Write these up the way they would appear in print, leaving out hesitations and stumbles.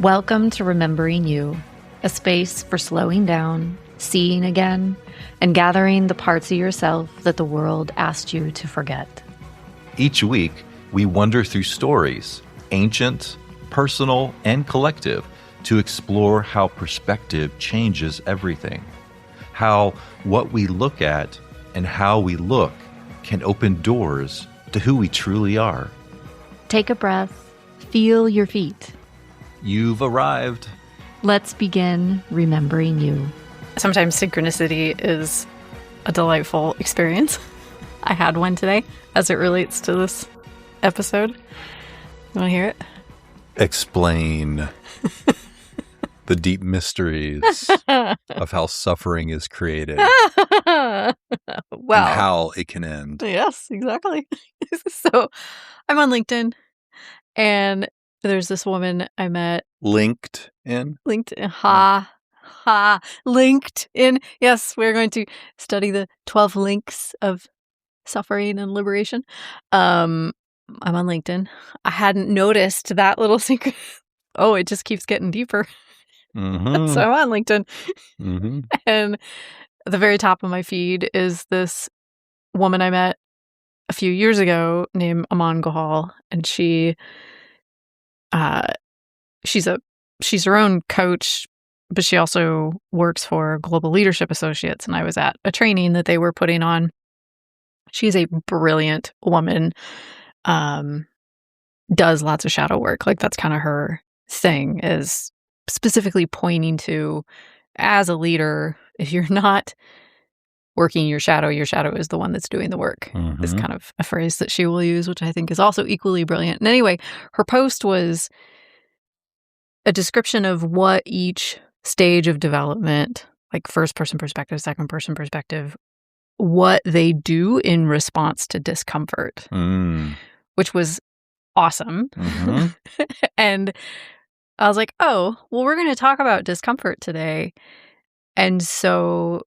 Welcome to Remembering You, a space for slowing down, seeing again, and gathering the parts of yourself that the world asked you to forget. Each week, we wander through stories, ancient, personal, and collective, to explore how perspective changes everything. How what we look at and how we look can open doors to who we truly are. Take a breath, feel your feet. You've arrived. Let's begin remembering you. Sometimes synchronicity is a delightful experience. I had one today as it relates to this episode. You want to hear it? Explain the deep mysteries of how suffering is created Well, and how it can end. Yes, exactly. So I'm on LinkedIn and there's this woman I met. LinkedIn? LinkedIn. Yes, we're going to study the 12 links of suffering and liberation. I'm on LinkedIn. I hadn't noticed that little secret. Oh, it just keeps getting deeper. Mm-hmm. So I'm on LinkedIn. Mm-hmm. And at the very top of my feed is this woman I met a few years ago named Aman Gohal. And she's her own coach, but she also works for Global Leadership Associates. And I was at a training that they were putting on. She's a brilliant woman, does lots of shadow work. Like that's kind of her thing, is specifically pointing to, as a leader, if you're not working your shadow is the one that's doing the work. Mm-hmm. Is kind of a phrase that she will use, which I think is also equally brilliant. And anyway, her post was a description of what each stage of development, like first person perspective, second person perspective, what they do in response to discomfort, which was awesome. Mm-hmm. And I was like, oh, well, we're going to talk about discomfort today. And so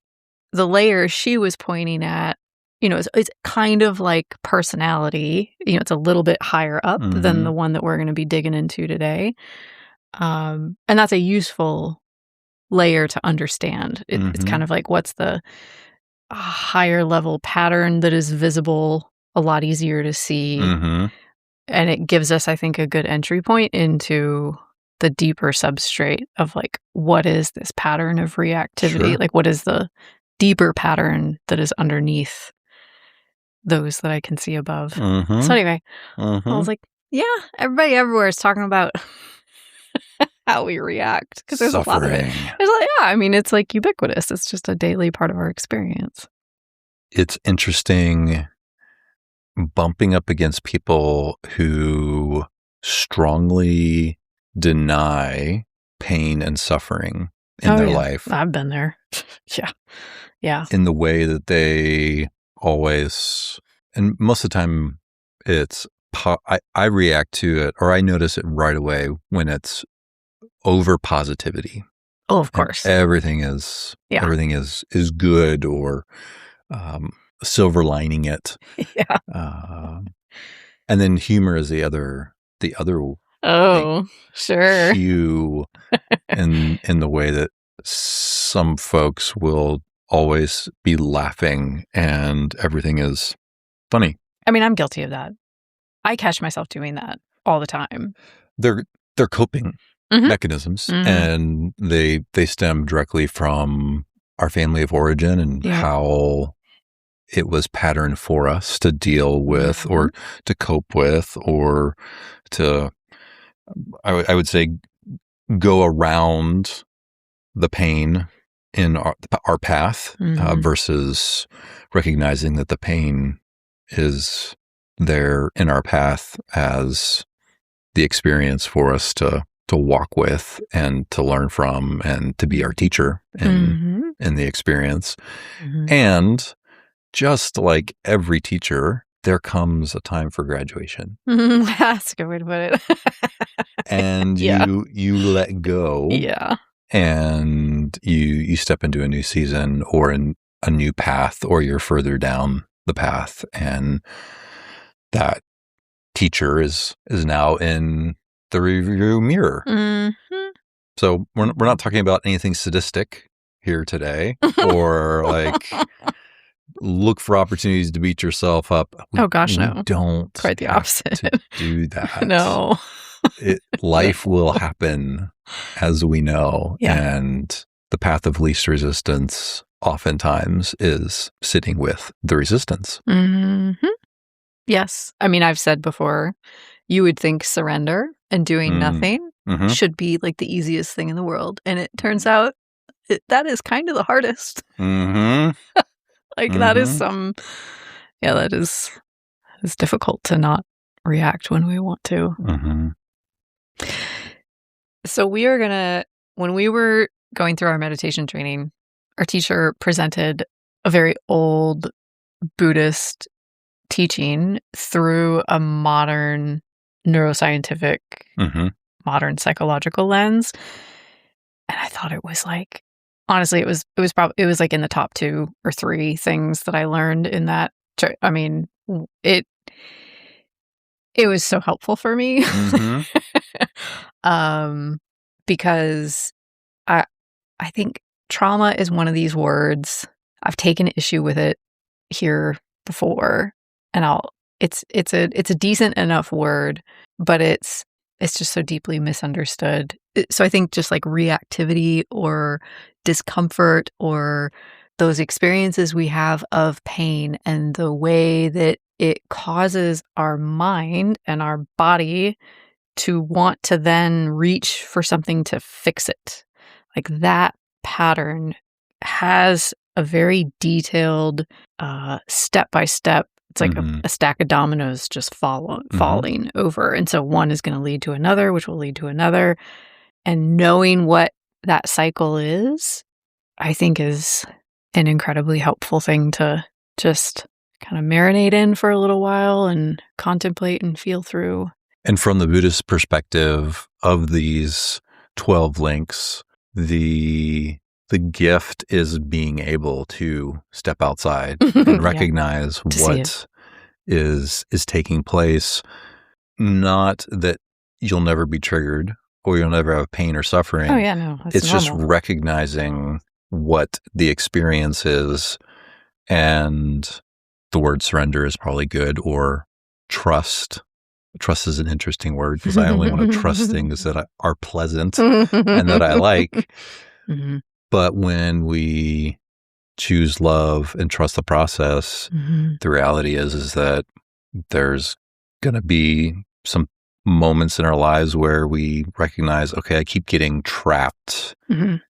the layer she was pointing at, it's kind of like personality. It's a little bit higher up than the one that we're going to be digging into today. And that's a useful layer to understand. It's kind of like, what's the higher level pattern that is visible, a lot easier to see. Mm-hmm. And it gives us, I think, a good entry point into the deeper substrate of like, what is this pattern of reactivity? Sure. Like, what is the deeper pattern that is underneath those that I can see above? Mm-hmm. So anyway, Mm-hmm. I was like, yeah, everybody everywhere is talking about how we react, because there's Suffering. a lot of it. There's like, it's like ubiquitous. It's just a daily part of our experience. It's interesting bumping up against people who strongly deny pain and suffering in their life. I've been there. Yeah. In the way that they always, and most of the time it's, I react to it, or I notice it right away when it's over positivity. Oh, of course. And everything is good, or silver lining it. Yeah. And then humor is the other Oh, sure. hue in the way that some folks will always be laughing and everything is funny. I mean, I'm guilty of that. I catch myself doing that all the time. They're coping mechanisms, and they stem directly from our family of origin and how it was patterned for us to deal with, or to cope with, or to, I would say, go around the pain in our path, versus recognizing that the pain is there in our path as the experience for us to walk with and to learn from and to be our teacher in the experience. And just like every teacher, there comes a time for graduation. That's a good way to put it. And you let go. Yeah. And you step into a new season or in a new path, or you're further down the path, and that teacher is now in the rearview mirror. So we're not talking about anything sadistic here today, or like look for opportunities to beat yourself up. Oh gosh, no. Don't quite the opposite. To do that. No. Life will happen, as we know, Yeah. and the path of least resistance oftentimes is sitting with the resistance. Mm-hmm. Yes. I mean, I've said before, you would think surrender and doing nothing should be like the easiest thing in the world. And it turns out that is kind of the hardest. Like that is that is it's difficult to not react when we want to. So we are when we were going through our meditation training, our teacher presented a very old Buddhist teaching through a modern neuroscientific, modern psychological lens. And I thought it was like, honestly, it was like in the top 2 or 3 things that I learned in that. I mean, it was so helpful for me. Because I think trauma is one of these words. I've taken issue with it here before, and it's a decent enough word, but it's just so deeply misunderstood. So I think just like reactivity or discomfort or those experiences we have of pain and the way that it causes our mind and our body to want to then reach for something to fix it. Like that pattern has a very detailed step-by-step. It's like a stack of dominoes just falling over. And so one is going to lead to another, which will lead to another. And knowing what that cycle is, I think is an incredibly helpful thing to just kind of marinate in for a little while and contemplate and feel through. And from the Buddhist perspective of these 12 links, the gift is being able to step outside and recognize what is taking place. Not that you'll never be triggered or you'll never have pain or suffering. Oh, yeah, no. It's just recognizing what the experience is. And the word surrender is probably good, or trust. Trust is an interesting word because I only want to trust things that are pleasant and that I like. But when we choose love and trust the process, the reality is that there's going to be some moments in our lives where we recognize, okay, I keep getting trapped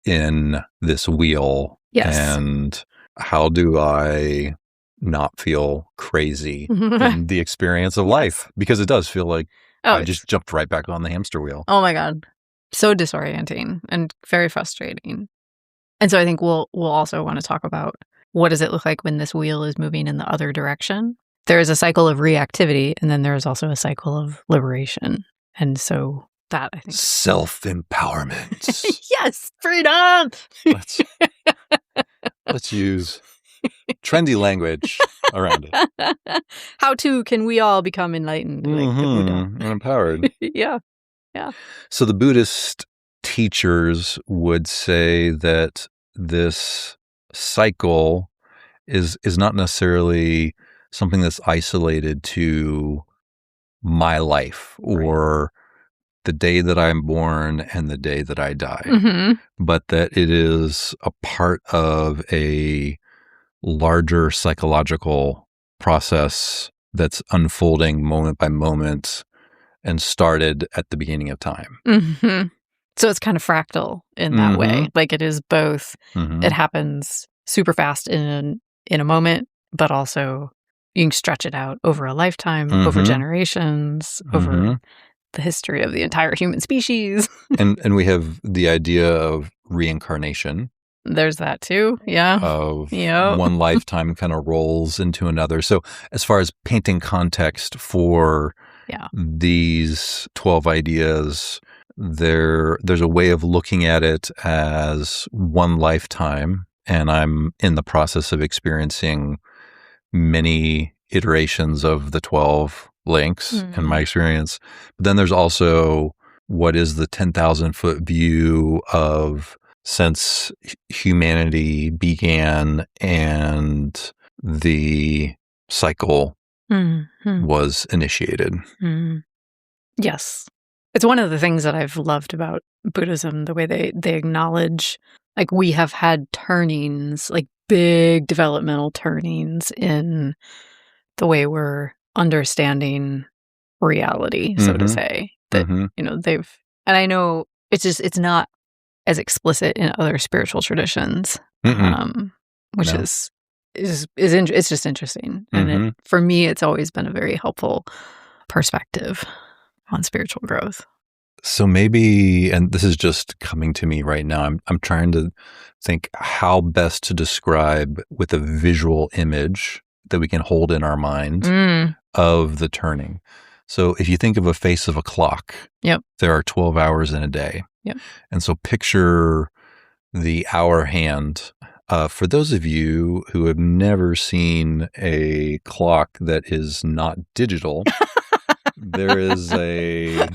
in this wheel. Yes. And how do I not feel crazy in the experience of life? Because it does feel like I just jumped right back on the hamster wheel. Oh my God. So disorienting and very frustrating. And so I think we'll also want to talk about what does it look like when this wheel is moving in the other direction. There is a cycle of reactivity, and then there is also a cycle of liberation. And so that, I think, self-empowerment. Yes, freedom. Let's use trendy language around it. How can we all become enlightened? Like the Buddha? And empowered. Yeah. So the Buddhist teachers would say that this cycle is not necessarily something that's isolated to my life or the day that I'm born and the day that I die, but that it is a part of a larger psychological process that's unfolding moment by moment and started at the beginning of time. So it's kind of fractal in that way. Like it is both. It happens super fast in a moment, but also you can stretch it out over a lifetime, over generations, over the history of the entire human species. and we have the idea of reincarnation. There's that too. Yeah. Of one lifetime kind of rolls into another. So as far as painting context for these 12 ideas, there's a way of looking at it as one lifetime, and I'm in the process of experiencing many iterations of the 12 links in my experience. But then there's also what is the 10,000-foot view of since humanity began and the cycle was initiated. Yes. It's one of the things that I've loved about Buddhism, the way they acknowledge, like, we have had turnings, like big developmental turnings in the way we're understanding reality, so to say. That, they've, and I know it's not as explicit in other spiritual traditions, which is it's just interesting. And for me, it's always been a very helpful perspective on spiritual growth. So maybe, and this is just coming to me right now, I'm trying to think how best to describe with a visual image that we can hold in our mind of the turning. So if you think of a face of a clock, there are 12 hours in a day. And so picture the hour hand. For those of you who have never seen a clock that is not digital, there is a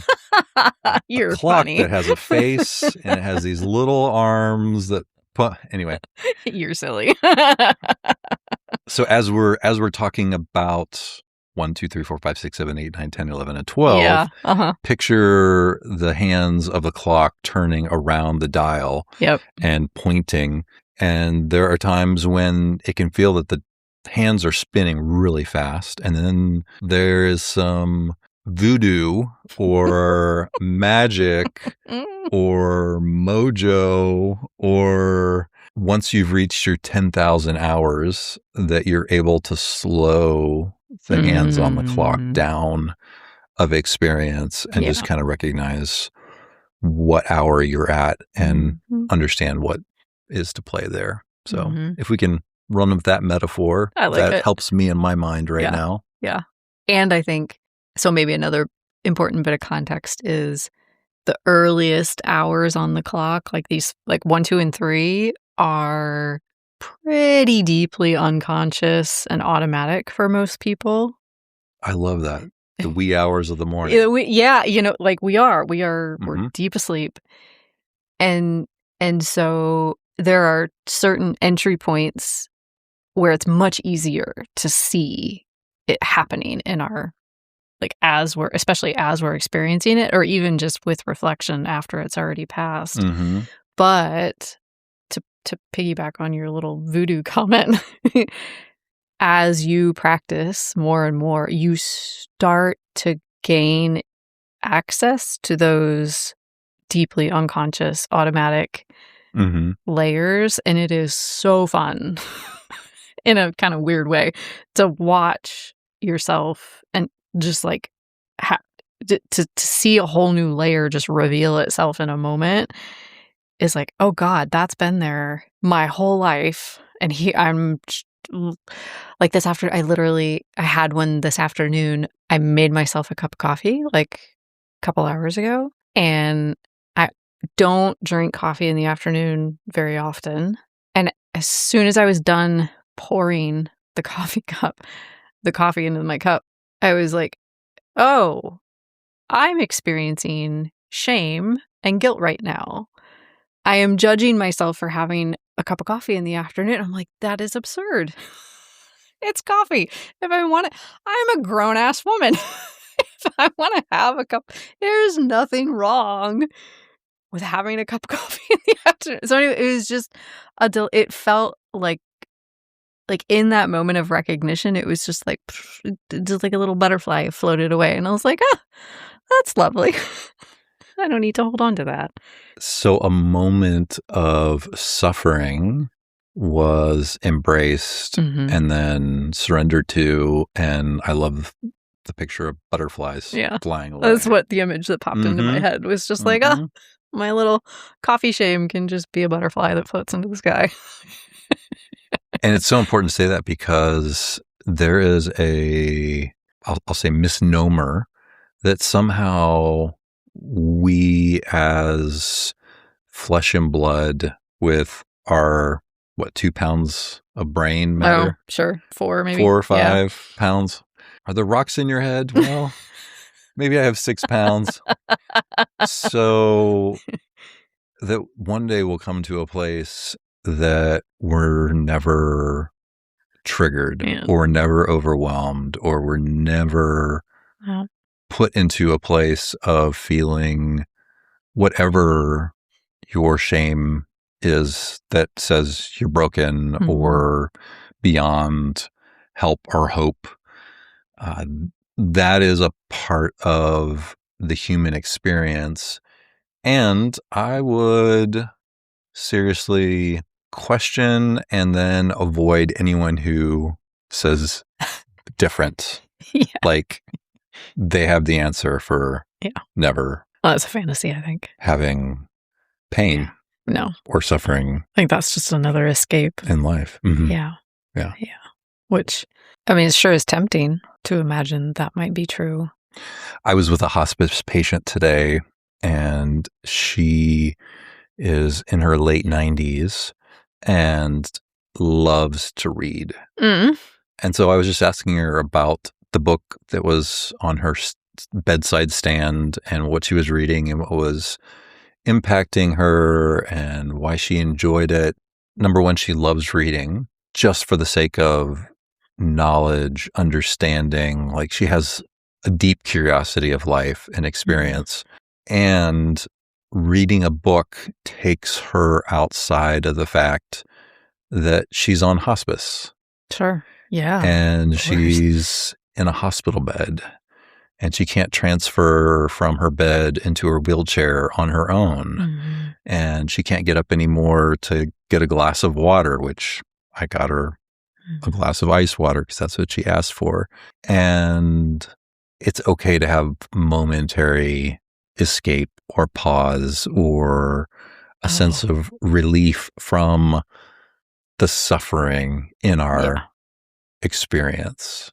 clock that has a face and it has these little arms that anyway. You're silly. So as we're talking about 1, 2, 3, 4, 5, 6, 7, 8, 9, 10, 11, and 12, picture the hands of the clock turning around the dial and pointing. And there are times when it can feel that the hands are spinning really fast. And then there is some voodoo or magic or mojo, or once you've reached your 10,000 hours, that you're able to slow the hands on the clock down of experience and just kind of recognize what hour you're at and understand what is to play there. So if we can run with that metaphor, that helps me in my mind right now. Yeah. And I think, so maybe another important bit of context is the earliest hours on the clock, like these, like 1, 2, and 3 are pretty deeply unconscious and automatic for most people. I love that. The wee hours of the morning. Like we're deep asleep. And so there are certain entry points where it's much easier to see it happening in our, like, especially as we're experiencing it, or even just with reflection after it's already passed. But to piggyback on your little voodoo comment, as you practice more and more, you start to gain access to those deeply unconscious, automatic layers. And it is so fun in a kind of weird way to watch yourself and just like to see a whole new layer just reveal itself in a moment is like, oh God, that's been there my whole life. And I'm like this after I had one this afternoon. I made myself a cup of coffee like a couple hours ago, and I don't drink coffee in the afternoon very often. And as soon as I was done pouring the coffee into my cup, I was like, oh, I'm experiencing shame and guilt right now. I am judging myself for having a cup of coffee in the afternoon. I'm like, that is absurd. It's coffee. If I want it, I'm a grown-ass woman. If I want to have a cup, there's nothing wrong with having a cup of coffee in the afternoon. So anyway, it was just it felt like in that moment of recognition, it was just like a little butterfly floated away. And I was like, that's lovely. I don't need to hold on to that. So a moment of suffering was embraced and then surrendered to. And I love the picture of butterflies flying away. That's what the image that popped into my head was, just like, my little coffee shame can just be a butterfly that floats into the sky. And it's so important to say that because there is I'll say misnomer that somehow we as flesh and blood with our, 2 pounds of brain matter? Oh, sure. 4 maybe. 4 or 5 pounds. Are there rocks in your head? Well, Maybe I have 6 pounds. So that one day we'll come to a place that we're never triggered or never overwhelmed or we're never put into a place of feeling whatever your shame is that says you're broken or beyond help or hope. That is a part of the human experience. And I would seriously question and then avoid anyone who says different. Like they have the answer for never. Well, that's a fantasy, I think. Having pain. No. Or suffering. I think that's just another escape. In life. Yeah. Which, I mean, it sure is tempting to imagine that might be true. I was with a hospice patient today, and she is in her late 90s and loves to read. And so I was just asking her about the book that was on her bedside stand and what she was reading and what was impacting her and why she enjoyed it. Number one, she loves reading just for the sake of knowledge, understanding. Like she has a deep curiosity of life and experience. And reading a book takes her outside of the fact that she's on hospice. Sure. Yeah. And she's in a hospital bed. And she can't transfer from her bed into her wheelchair on her own. And she can't get up anymore to get a glass of water, which I got her a glass of ice water because that's what she asked for. And it's okay to have momentary escape or pause or a sense of relief from the suffering in our experience.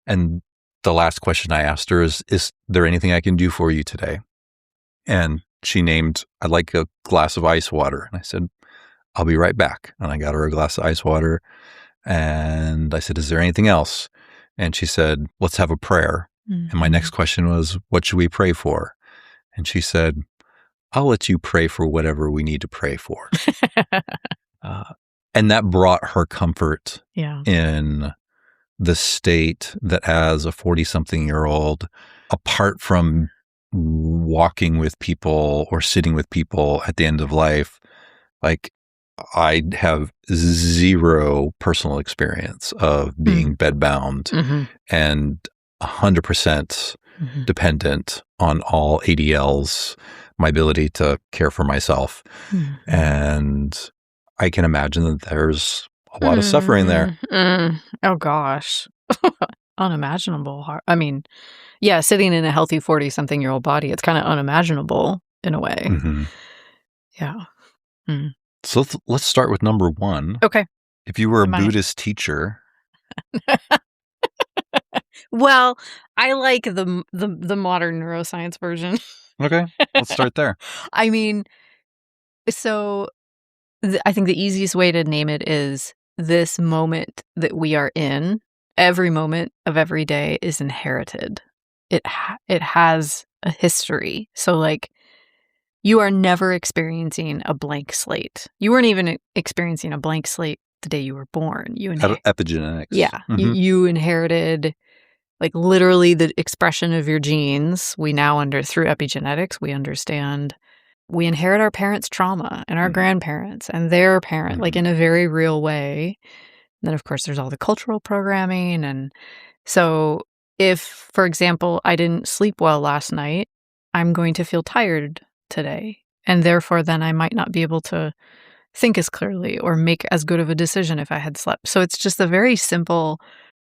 And the last question I asked her is there anything I can do for you today? And she named, I'd like a glass of ice water. And I said, I'll be right back. And I got her a glass of ice water. And I said, is there anything else? And she said, let's have a prayer. And my next question was, what should we pray for? And she said, I'll let you pray for whatever we need to pray for. And that brought her comfort in the state that as a 40-something-year-old, apart from walking with people or sitting with people at the end of life, like I have zero personal experience of being bedbound and 100% dependent on all ADLs, my ability to care for myself. And I can imagine that there's a lot of suffering there. Oh, gosh. Unimaginable. I mean, yeah, sitting in a healthy 40-something-year-old body, it's kind of unimaginable in a way. Yeah. So let's start with number one. Okay. If you were a Buddhist teacher. Well, I like the modern neuroscience version. Okay. Let's start there. I mean, so I think the easiest way to name it is this moment that we are in. Every moment of every day is inherited. It has a history. So like you are never experiencing a blank slate. You weren't even experiencing a blank slate the day you were born. You epigenetics. Yeah. You inherited like literally the expression of your genes. We now through epigenetics, we understand we inherit our parents' trauma and our grandparents and their parent, like in a very real way. And then, of course, there's all the cultural programming. And so if, for example, I didn't sleep well last night, I'm going to feel tired today. And therefore, then I might not be able to think as clearly or make as good of a decision if I had slept. So it's just a very simple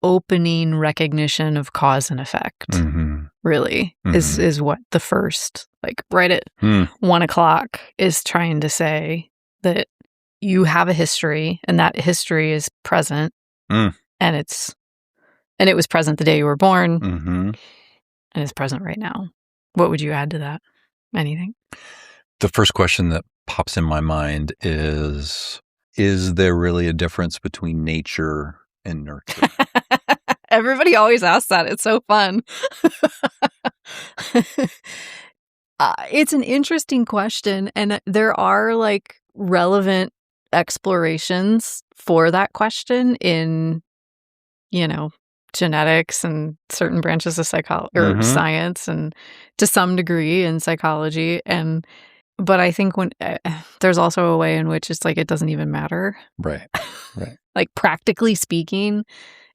opening recognition of cause and effect, really, is what the first, like right at 1 o'clock is trying to say, that you have a history and that history is present and it was present the day you were born and it's present right now. What would you add to that? Anything? The first question that pops in my mind is there really a difference between nature and nurture? Everybody always asks that. It's so fun. It's an interesting question, and there are like relevant explorations for that question in, genetics and certain branches of psychology or science, and to some degree in psychology. But I think when there's also a way in which it's like it doesn't even matter. Right. Like practically speaking,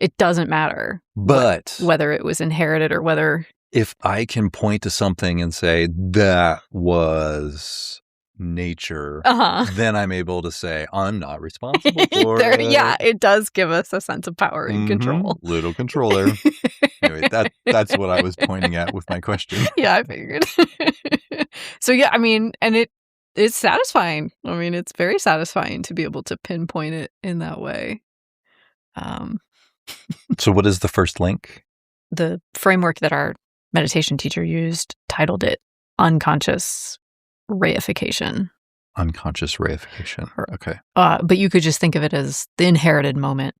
it doesn't matter. But whether it was inherited or whether, if I can point to something and say that was nature, then I'm able to say I'm not responsible for it. Yeah, it does give us a sense of power and control. Little controller. Anyway, that's what I was pointing at with my question. Yeah, I figured. So yeah, I mean, and it's satisfying. I mean, it's very satisfying to be able to pinpoint it in that way. So what is the first link? The framework that our meditation teacher used titled it unconscious reification. Unconscious reification. Okay. But you could just think of it as the inherited moment.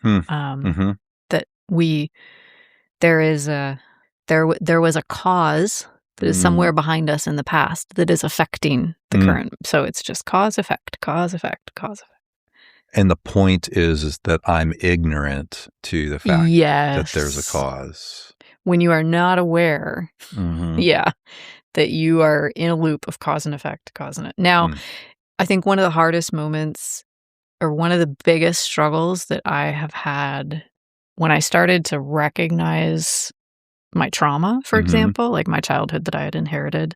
That there was a cause that is somewhere behind us in the past that is affecting the current. So it's just cause, effect, cause, effect, cause, effect. And the point is that I'm ignorant to the fact that there's a cause. When you are not aware, that you are in a loop of cause and effect, cause and effect. Now, I think one of the hardest moments, or one of the biggest struggles that I have had when I started to recognize my trauma, for example, like my childhood that I had inherited,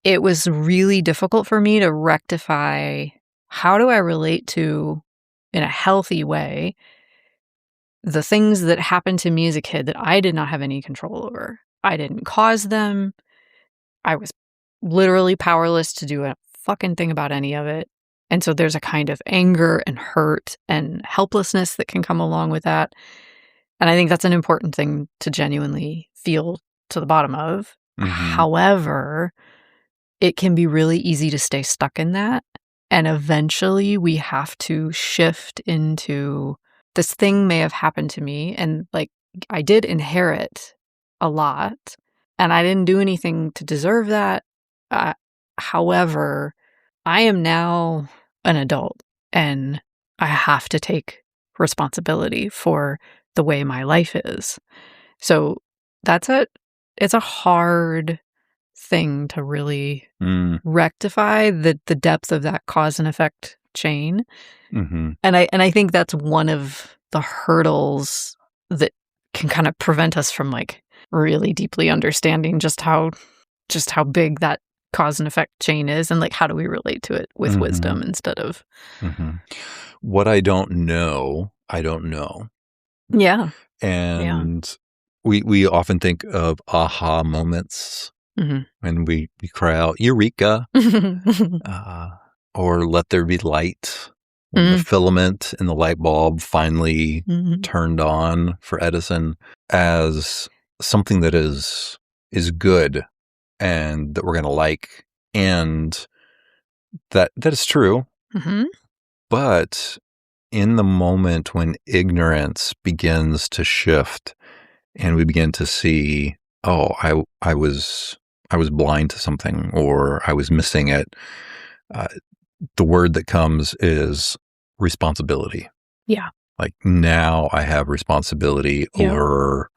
it was really difficult for me to rectify how do I relate to, in a healthy way, the things that happened to me as a kid that I did not have any control over. I didn't cause them. I was literally powerless to do a fucking thing about any of it. And so there's a kind of anger and hurt and helplessness that can come along with that. And I think that's an important thing to genuinely feel to the bottom of. However, it can be really easy to stay stuck in that. And eventually we have to shift into, this thing may have happened to me. And like, I did inherit a lot, and I didn't do anything to deserve that. However, I am now an adult, and I have to take responsibility for the way my life is. So it's a hard thing to really rectify the depth of that cause and effect chain. And I think that's one of the hurdles that can kind of prevent us from like really deeply understanding just how big that cause and effect chain is, and like how do we relate to it with wisdom instead of what I don't know. Yeah. And we often think of aha moments when we cry out, Eureka, or let there be light. When the filament in the light bulb finally turned on for Edison, as something that is good and that we're going to like. And that is true. But in the moment when ignorance begins to shift and we begin to see, oh, I was blind to something, or I was missing it, the word that comes is responsibility. Yeah. Like, now I have responsibility over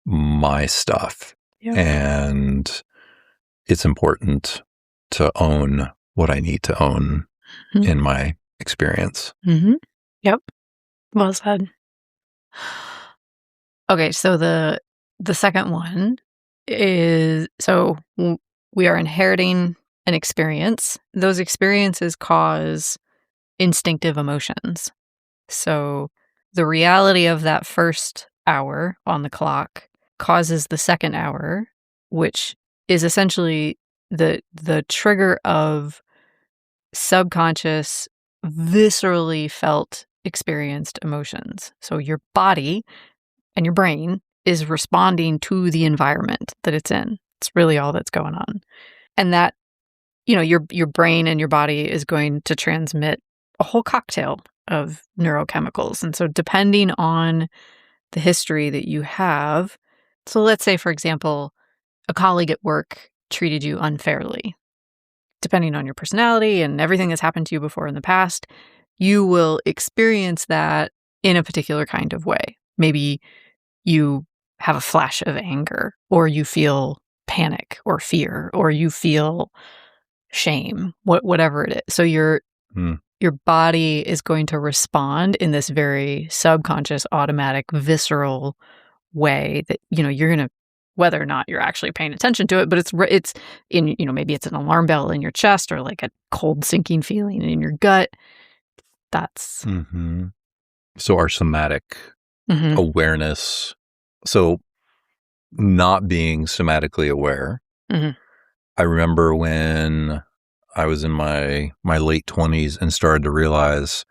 my stuff. And it's important to own what I need to own in my experience. Yep. Well said. Okay, so the second one is, so we are inheriting an experience. Those experiences cause instinctive emotions. So the reality of that first hour on the clock causes the second hour, which is essentially the trigger of subconscious, viscerally felt, experienced emotions. So your body and your brain is responding to the environment that it's in. It's really all that's going on. And that, your brain and your body is going to transmit a whole cocktail of neurochemicals. And so depending on the history that you have, so let's say, for example, a colleague at work treated you unfairly. Depending on your personality and everything that's happened to you before in the past, you will experience that in a particular kind of way. Maybe you have a flash of anger, or you feel panic or fear, or you feel shame, whatever it is. So your body is going to respond in this very subconscious, automatic, visceral way that, you're going to, whether or not you're actually paying attention to it, but it's in, maybe it's an alarm bell in your chest or like a cold sinking feeling in your gut. That's. Mm-hmm. So our somatic awareness. So not being somatically aware. Mm-hmm. I remember when I was in my late 20s and started to realize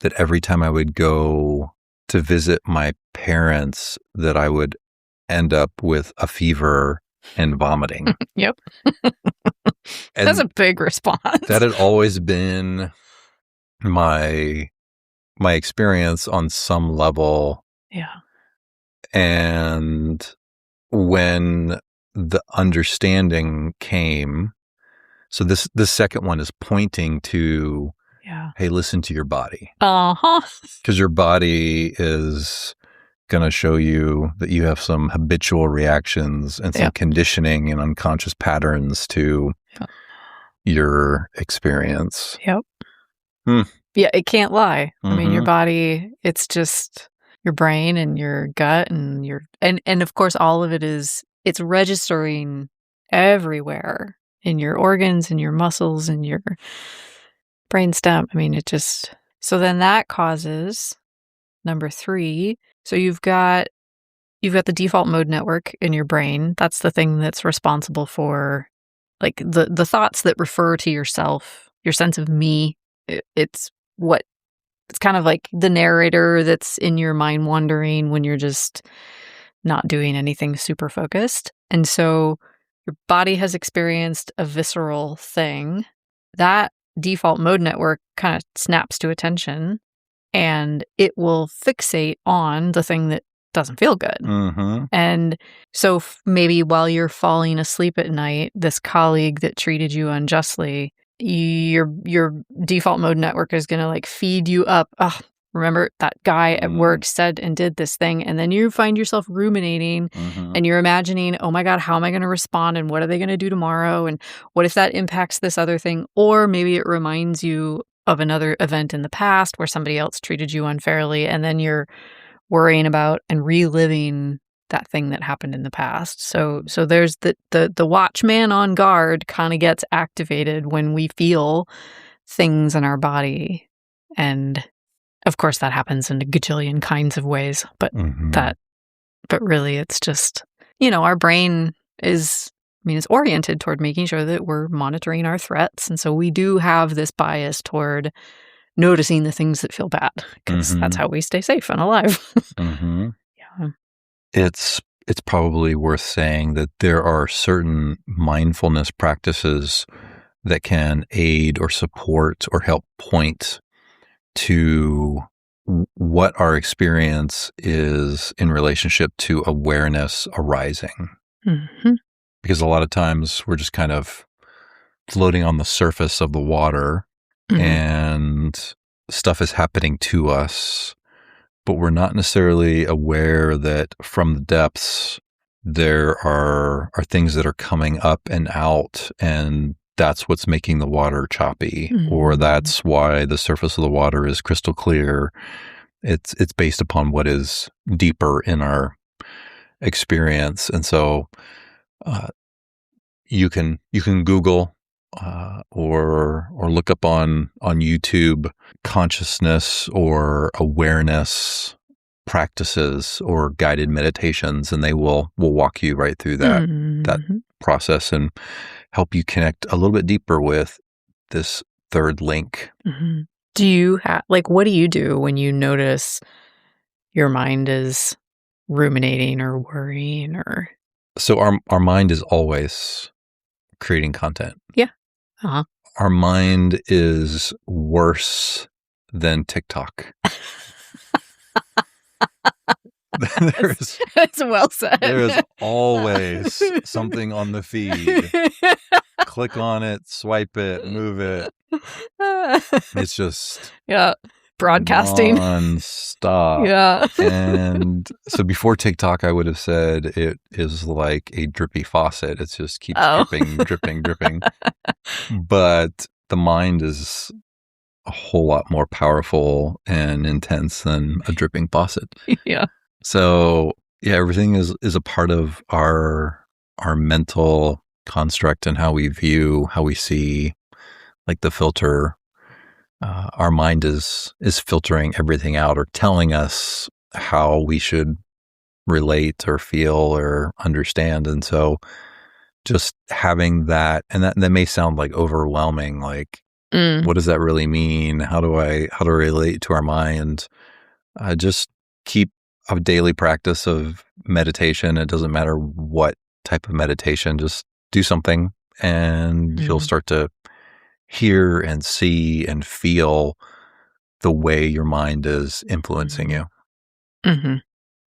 that every time I would go to visit my parents, that I would end up with a fever and vomiting. Yep. That's a big response. That had always been my experience on some level. Yeah. And when the understanding came, so this second one is pointing to, hey, listen to your body. Because your body is going to show you that you have some habitual reactions and some conditioning and unconscious patterns to your experience. Yep. Yeah, it can't lie. I mean, your body, it's just your brain and your gut and and of course all of it it's registering everywhere in your organs and your muscles and your brainstem. I mean, so then that causes number 3. So you've got the default mode network in your brain. That's the thing that's responsible for like the thoughts that refer to yourself, your sense of me. It's kind of like the narrator that's in your mind wandering when you're just not doing anything super focused. And so your body has experienced a visceral thing. That default mode network kind of snaps to attention and it will fixate on the thing that doesn't feel good. Mm-hmm. And so maybe while you're falling asleep at night, this colleague that treated you unjustly, your default mode network is going to like feed you up. Oh, remember that guy at work said and did this thing. And then you find yourself ruminating and you're imagining, oh my God, how am I going to respond? And what are they going to do tomorrow? And what if that impacts this other thing? Or maybe it reminds you of another event in the past where somebody else treated you unfairly. And then you're worrying about and reliving that thing that happened in the past. So there's the watchman on guard kind of gets activated when we feel things in our body. And of course that happens in a gajillion kinds of ways, but really it's just, our brain is oriented toward making sure that we're monitoring our threats. And so we do have this bias toward noticing the things that feel bad because that's how we stay safe and alive. Yeah. It's probably worth saying that there are certain mindfulness practices that can aid or support or help point to what our experience is in relationship to awareness arising. Because a lot of times we're just kind of floating on the surface of the water and stuff is happening to us, but we're not necessarily aware that from the depths there are things that are coming up and out, and that's what's making the water choppy, or that's why the surface of the water is crystal clear. It's based upon what is deeper in our experience. And so you can Google or look up on YouTube consciousness or awareness practices or guided meditations, and they will walk you right through that process and help you connect a little bit deeper with this third link. Do you what do you do when you notice your mind is ruminating or worrying or? So our mind is always creating content. Yeah. Our mind is worse than TikTok. That's well said. There's always something on the feed. Click on it, swipe it, move it. It's just broadcasting non-stop. Yeah. And so before TikTok, I would have said it is like a drippy faucet. It just keeps dripping. But the mind is a whole lot more powerful and intense than a dripping faucet. Yeah. So yeah, everything is a part of our mental construct and how we view, how we see, like the filter. Our mind is filtering everything out or telling us how we should relate or feel or understand. And so just having that, and that may sound like overwhelming, like, what does that really mean? How do I relate to our mind? Just keep a daily practice of meditation. It doesn't matter what type of meditation, just do something and you'll start to hear and see and feel the way your mind is influencing you. Mm-hmm.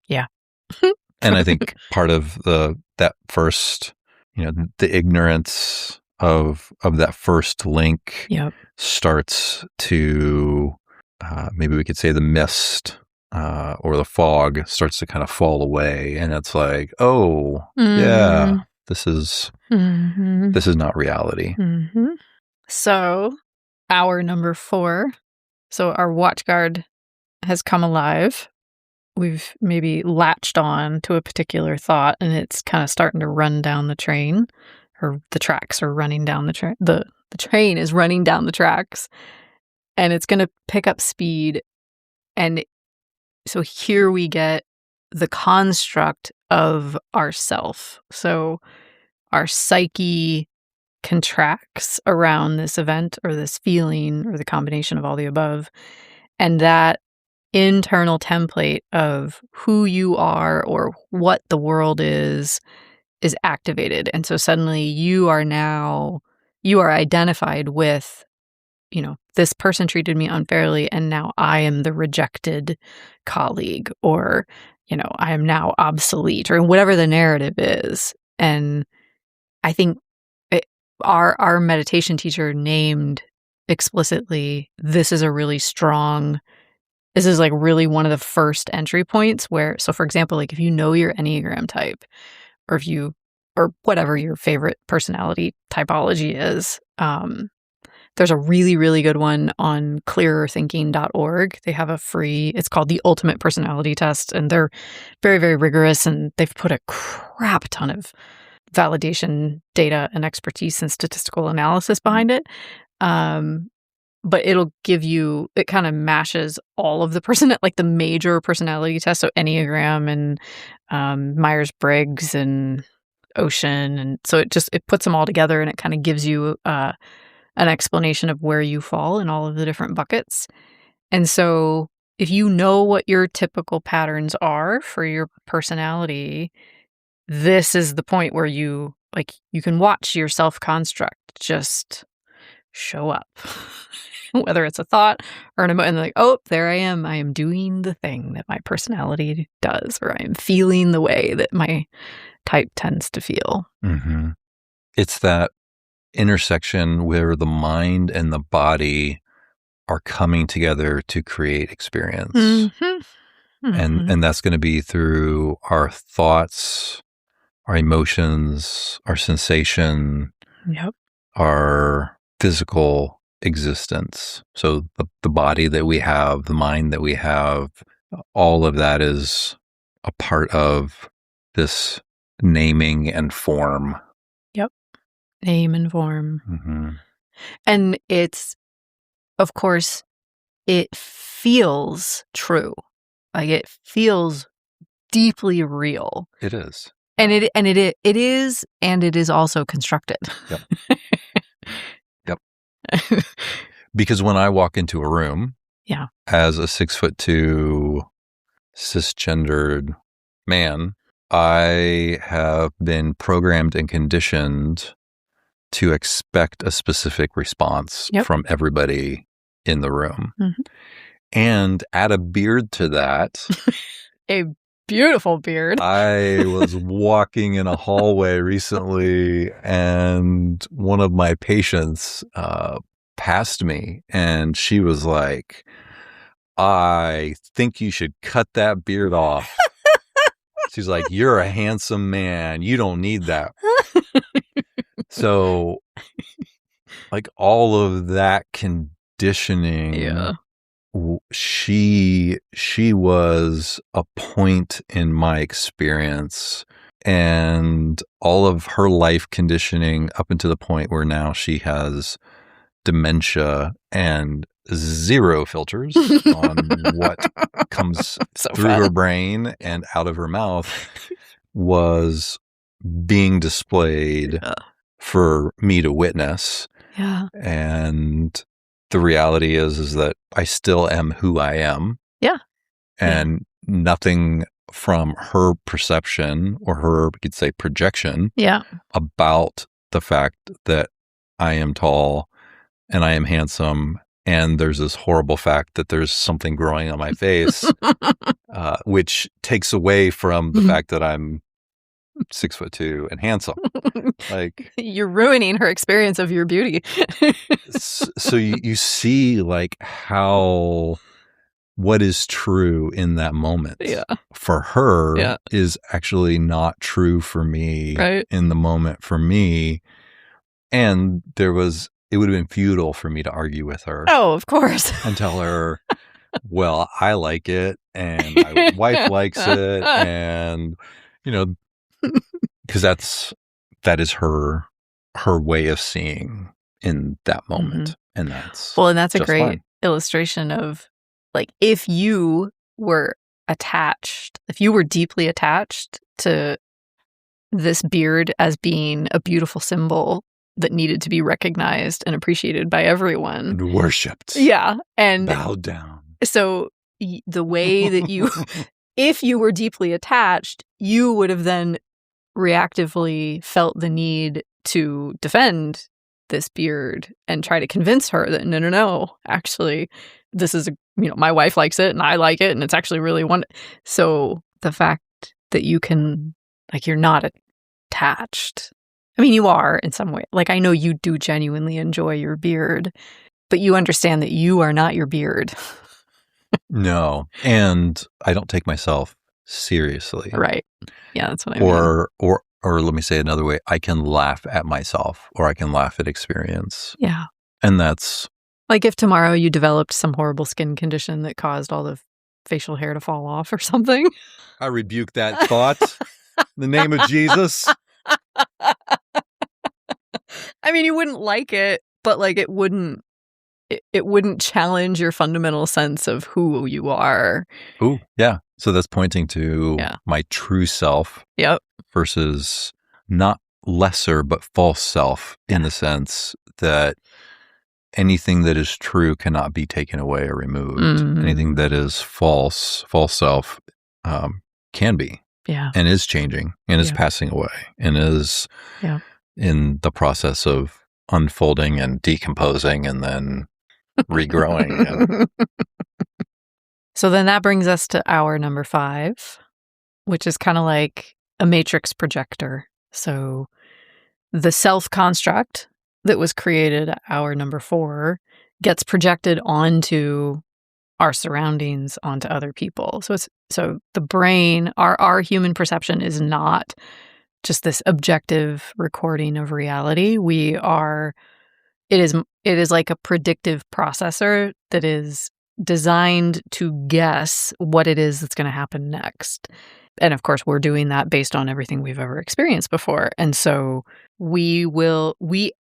Yeah. And I think part of that first, the ignorance of that first link starts to, maybe we could say the mist or the fog starts to kind of fall away. And it's like, oh, yeah, this is not reality. Mm-hmm. So hour number 4. So our watch guard has come alive. We've maybe latched on to a particular thought and it's kind of starting to run down the train, or the tracks are running down the train. The train is running down the tracks and it's going to pick up speed. And so here we get the construct of ourself. So our psyche contracts around this event or this feeling or the combination of all the above. And that internal template of who you are or what the world is activated. And so suddenly you are identified with, this person treated me unfairly and now I am the rejected colleague, or, I am now obsolete, or whatever the narrative is. And I think our meditation teacher named explicitly, this is like really one of the first entry points where, so for example, like if you know your Enneagram type, or or whatever your favorite personality typology is, there's a really, really good one on clearerthinking.org. They have it's called the Ultimate Personality Test, and they're very, very rigorous, and they've put a crap ton of validation data and expertise and statistical analysis behind it. But it'll give you, it kind of mashes all of the like the major personality tests. So Enneagram and Myers-Briggs and Ocean. And so it puts them all together and it kind of gives you an explanation of where you fall in all of the different buckets. And so if you know what your typical patterns are for your personality, this is the point where you can watch your self-construct just show up. Whether it's a thought or an emotion, like, oh, there I am doing the thing that my personality does, or I am feeling the way that my type tends to feel. Mm-hmm. It's that intersection where the mind and the body are coming together to create experience. Mm-hmm. Mm-hmm. And that's going to be through our thoughts, our emotions, our sensation, our physical existence. So the body that we have, the mind that we have, all of that is a part of this naming and form. Yep. Name and form. Mm-hmm. And it's, of course, it feels true. Like it feels deeply real. It is. And it is, and it is also constructed. Yep. Because when I walk into a room, as a 6'2" cisgendered man, I have been programmed and conditioned to expect a specific response from everybody in the room. Mm-hmm. And add a beard to that. A beautiful beard. I was walking in a hallway recently, and one of my patients passed me, and she was like, I think you should cut that beard off. She's like, you're a handsome man. You don't need that. So, like, all of that conditioning, she was a point in my experience, and all of her life conditioning up until the point where now she has dementia and zero filters on what comes through her brain and out of her mouth was being displayed for me to witness. Yeah. And the reality is that I still am who I am. Yeah. And nothing from her perception or her, we could say, projection about the fact that I am tall and I am handsome, and there's this horrible fact that there's something growing on my face, which takes away from the fact that I'm 6'2" and handsome. Like, you're ruining her experience of your beauty. So you see, like, how what is true in that moment for her is actually not true for me in the moment for me. And it would have been futile for me to argue with her. Oh, of course. And tell her, well, I like it, and my wife likes it, and, because that is her way of seeing in that moment. And that's a great fine. Illustration of, like, if you were deeply attached to this beard as being a beautiful symbol that needed to be recognized and appreciated by everyone. And worshipped. Yeah. And bowed down. So the way that if you were deeply attached, you would have then reactively felt the need to defend this beard and try to convince her that no, actually, this is, my wife likes it and I like it and it's actually really So the fact that you can, like, you're not attached. I mean, you are in some way. Like, I know you do genuinely enjoy your beard, but you understand that you are not your beard. No. And I don't take myself seriously. Right. Yeah, that's what I mean. Or let me say it another way. I can laugh at myself, or I can laugh at experience. Yeah. And that's... Like, if tomorrow you developed some horrible skin condition that caused all the facial hair to fall off or something. I rebuke that thought. In the name of Jesus. I mean, you wouldn't like it, but, like, it wouldn't challenge your fundamental sense of who you are. Ooh, yeah. So that's pointing to my true self. Yep. Versus not lesser, but false self, in the sense that anything that is true cannot be taken away or removed. Anything that is false self, can be. Yeah. And is changing and is passing away and is in the process of unfolding and decomposing and then regrowing. So then that brings us to our number 5, which is kind of like a matrix projector. So the self construct that was created at our number 4 gets projected onto our surroundings, onto other people. So the brain, our human perception is not just this objective recording of reality. It is like a predictive processor that is designed to guess what it is that's going to happen next. And of course, we're doing that based on everything we've ever experienced before. And so we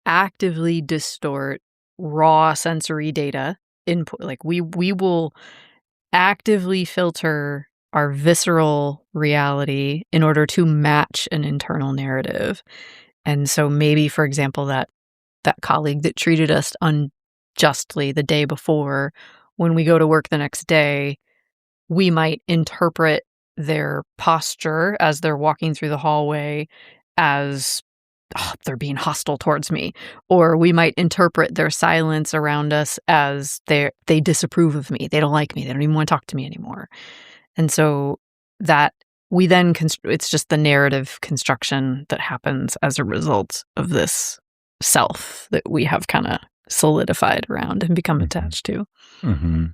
actively distort raw sensory data input. Like we will actively filter our visceral reality in order to match an internal narrative. And so maybe, for example, that colleague that treated us unjustly the day before, when we go to work the next day, we might interpret their posture as they're walking through the hallway as they're being hostile towards me. Or we might interpret their silence around us as they disapprove of me. They don't like me. They don't even want to talk to me anymore. And so that we then it's just the narrative construction that happens as a result of this self that we have kind of solidified around and become attached to. Mm-hmm.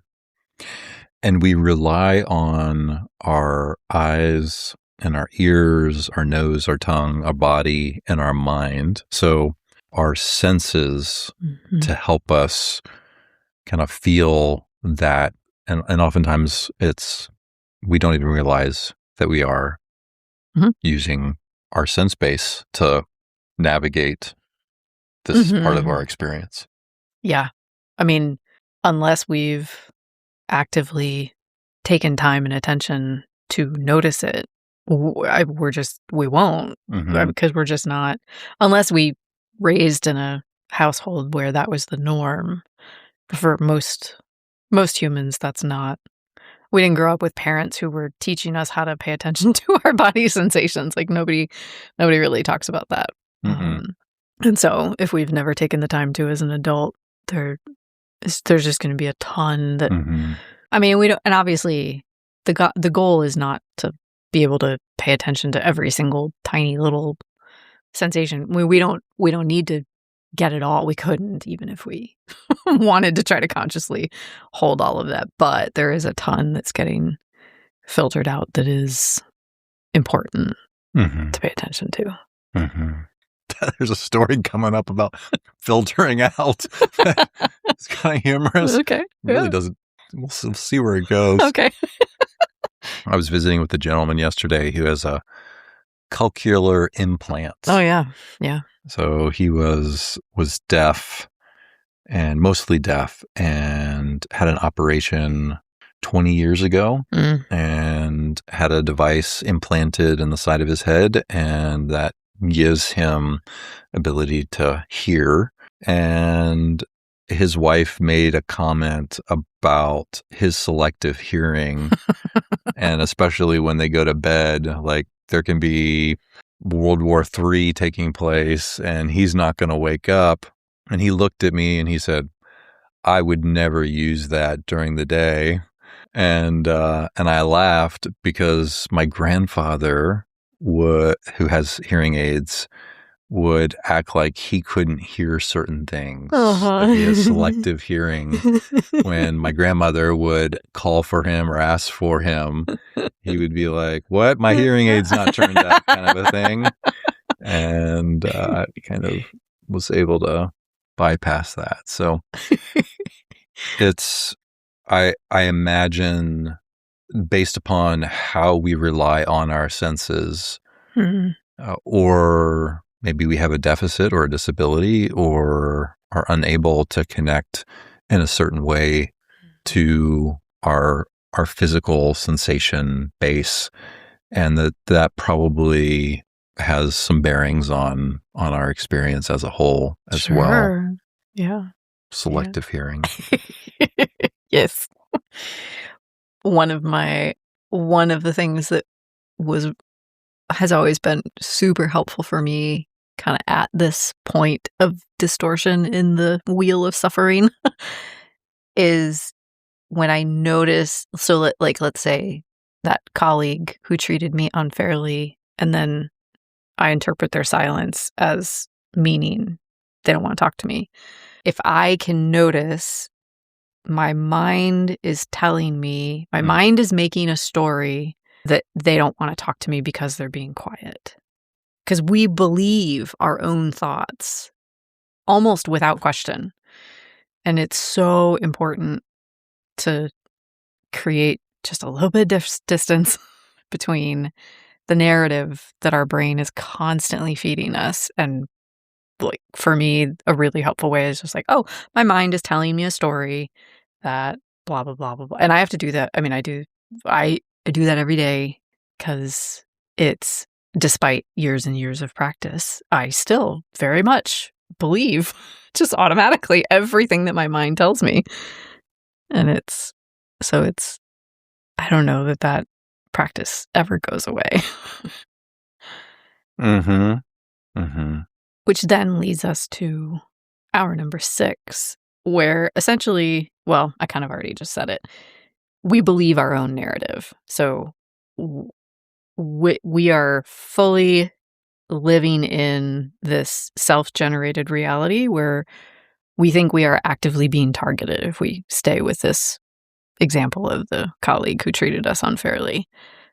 And we rely on our eyes and our ears, our nose, our tongue, our body, and our mind. So our senses to help us kind of feel that. And oftentimes we don't even realize that we are using our sense base to navigate this part of our experience. Yeah. I mean, unless we've actively taken time and attention to notice it, we won't, because we're just not, unless we raised in a household where that was the norm. For most humans, that's not. We didn't grow up with parents who were teaching us how to pay attention to our body sensations. Like nobody really talks about that. And so if we've never taken the time to as an adult, there's just going to be a ton that, I mean, we don't, and obviously the goal is not to be able to pay attention to every single tiny little sensation. We don't need to get it all. We couldn't, even if we wanted to try to consciously hold all of that. But there is a ton that's getting filtered out that is important to pay attention to. There's a story coming up about filtering out. It's kind of humorous. Okay. It really doesn't. We'll see where it goes. Okay. I was visiting with a gentleman yesterday who has a cochlear implant. Oh, yeah. Yeah. So he was deaf, and mostly deaf, and had an operation 20 years ago and had a device implanted in the side of his head, and that gives him ability to hear. And his wife made a comment about his selective hearing, and especially when they go to bed, like there can be World War III taking place and he's not going to wake up. And he looked at me and he said, I would never use that during the day. And I laughed because my grandfather who has hearing aids would act like he couldn't hear certain things. That he has selective hearing. When my grandmother would call for him or ask for him, he would be like, what? My hearing aid's not turned up, kind of a thing. And kind of was able to bypass that. So I imagine, based upon how we rely on our senses, or maybe we have a deficit or a disability or are unable to connect in a certain way to our physical sensation base, and that probably has some bearings on our experience as a whole as well. Yeah. Selective hearing. Yes. One of the things that has always been super helpful for me kind of at this point of distortion in the wheel of suffering is when I notice, so let's say that colleague who treated me unfairly, and then I interpret their silence as meaning they don't want to talk to me. If I can notice my mind is telling me, my mind is making a story that they don't want to talk to me because they're being quiet. Because we believe our own thoughts almost without question. And it's so important to create just a little bit of distance between the narrative that our brain is constantly feeding us. And like for me, a really helpful way is just like, oh, my mind is telling me a story that blah, blah, blah, blah, blah. And I have to do that. I mean, I do that every day because it's, despite years and years of practice, I still very much believe just automatically everything that my mind tells me. And it's, I don't know that practice ever goes away. Which then leads us to hour number 6, where essentially, well, I kind of already just said it. We believe our own narrative. So we are fully living in this self-generated reality where we think we are actively being targeted if we stay with this example of the colleague who treated us unfairly.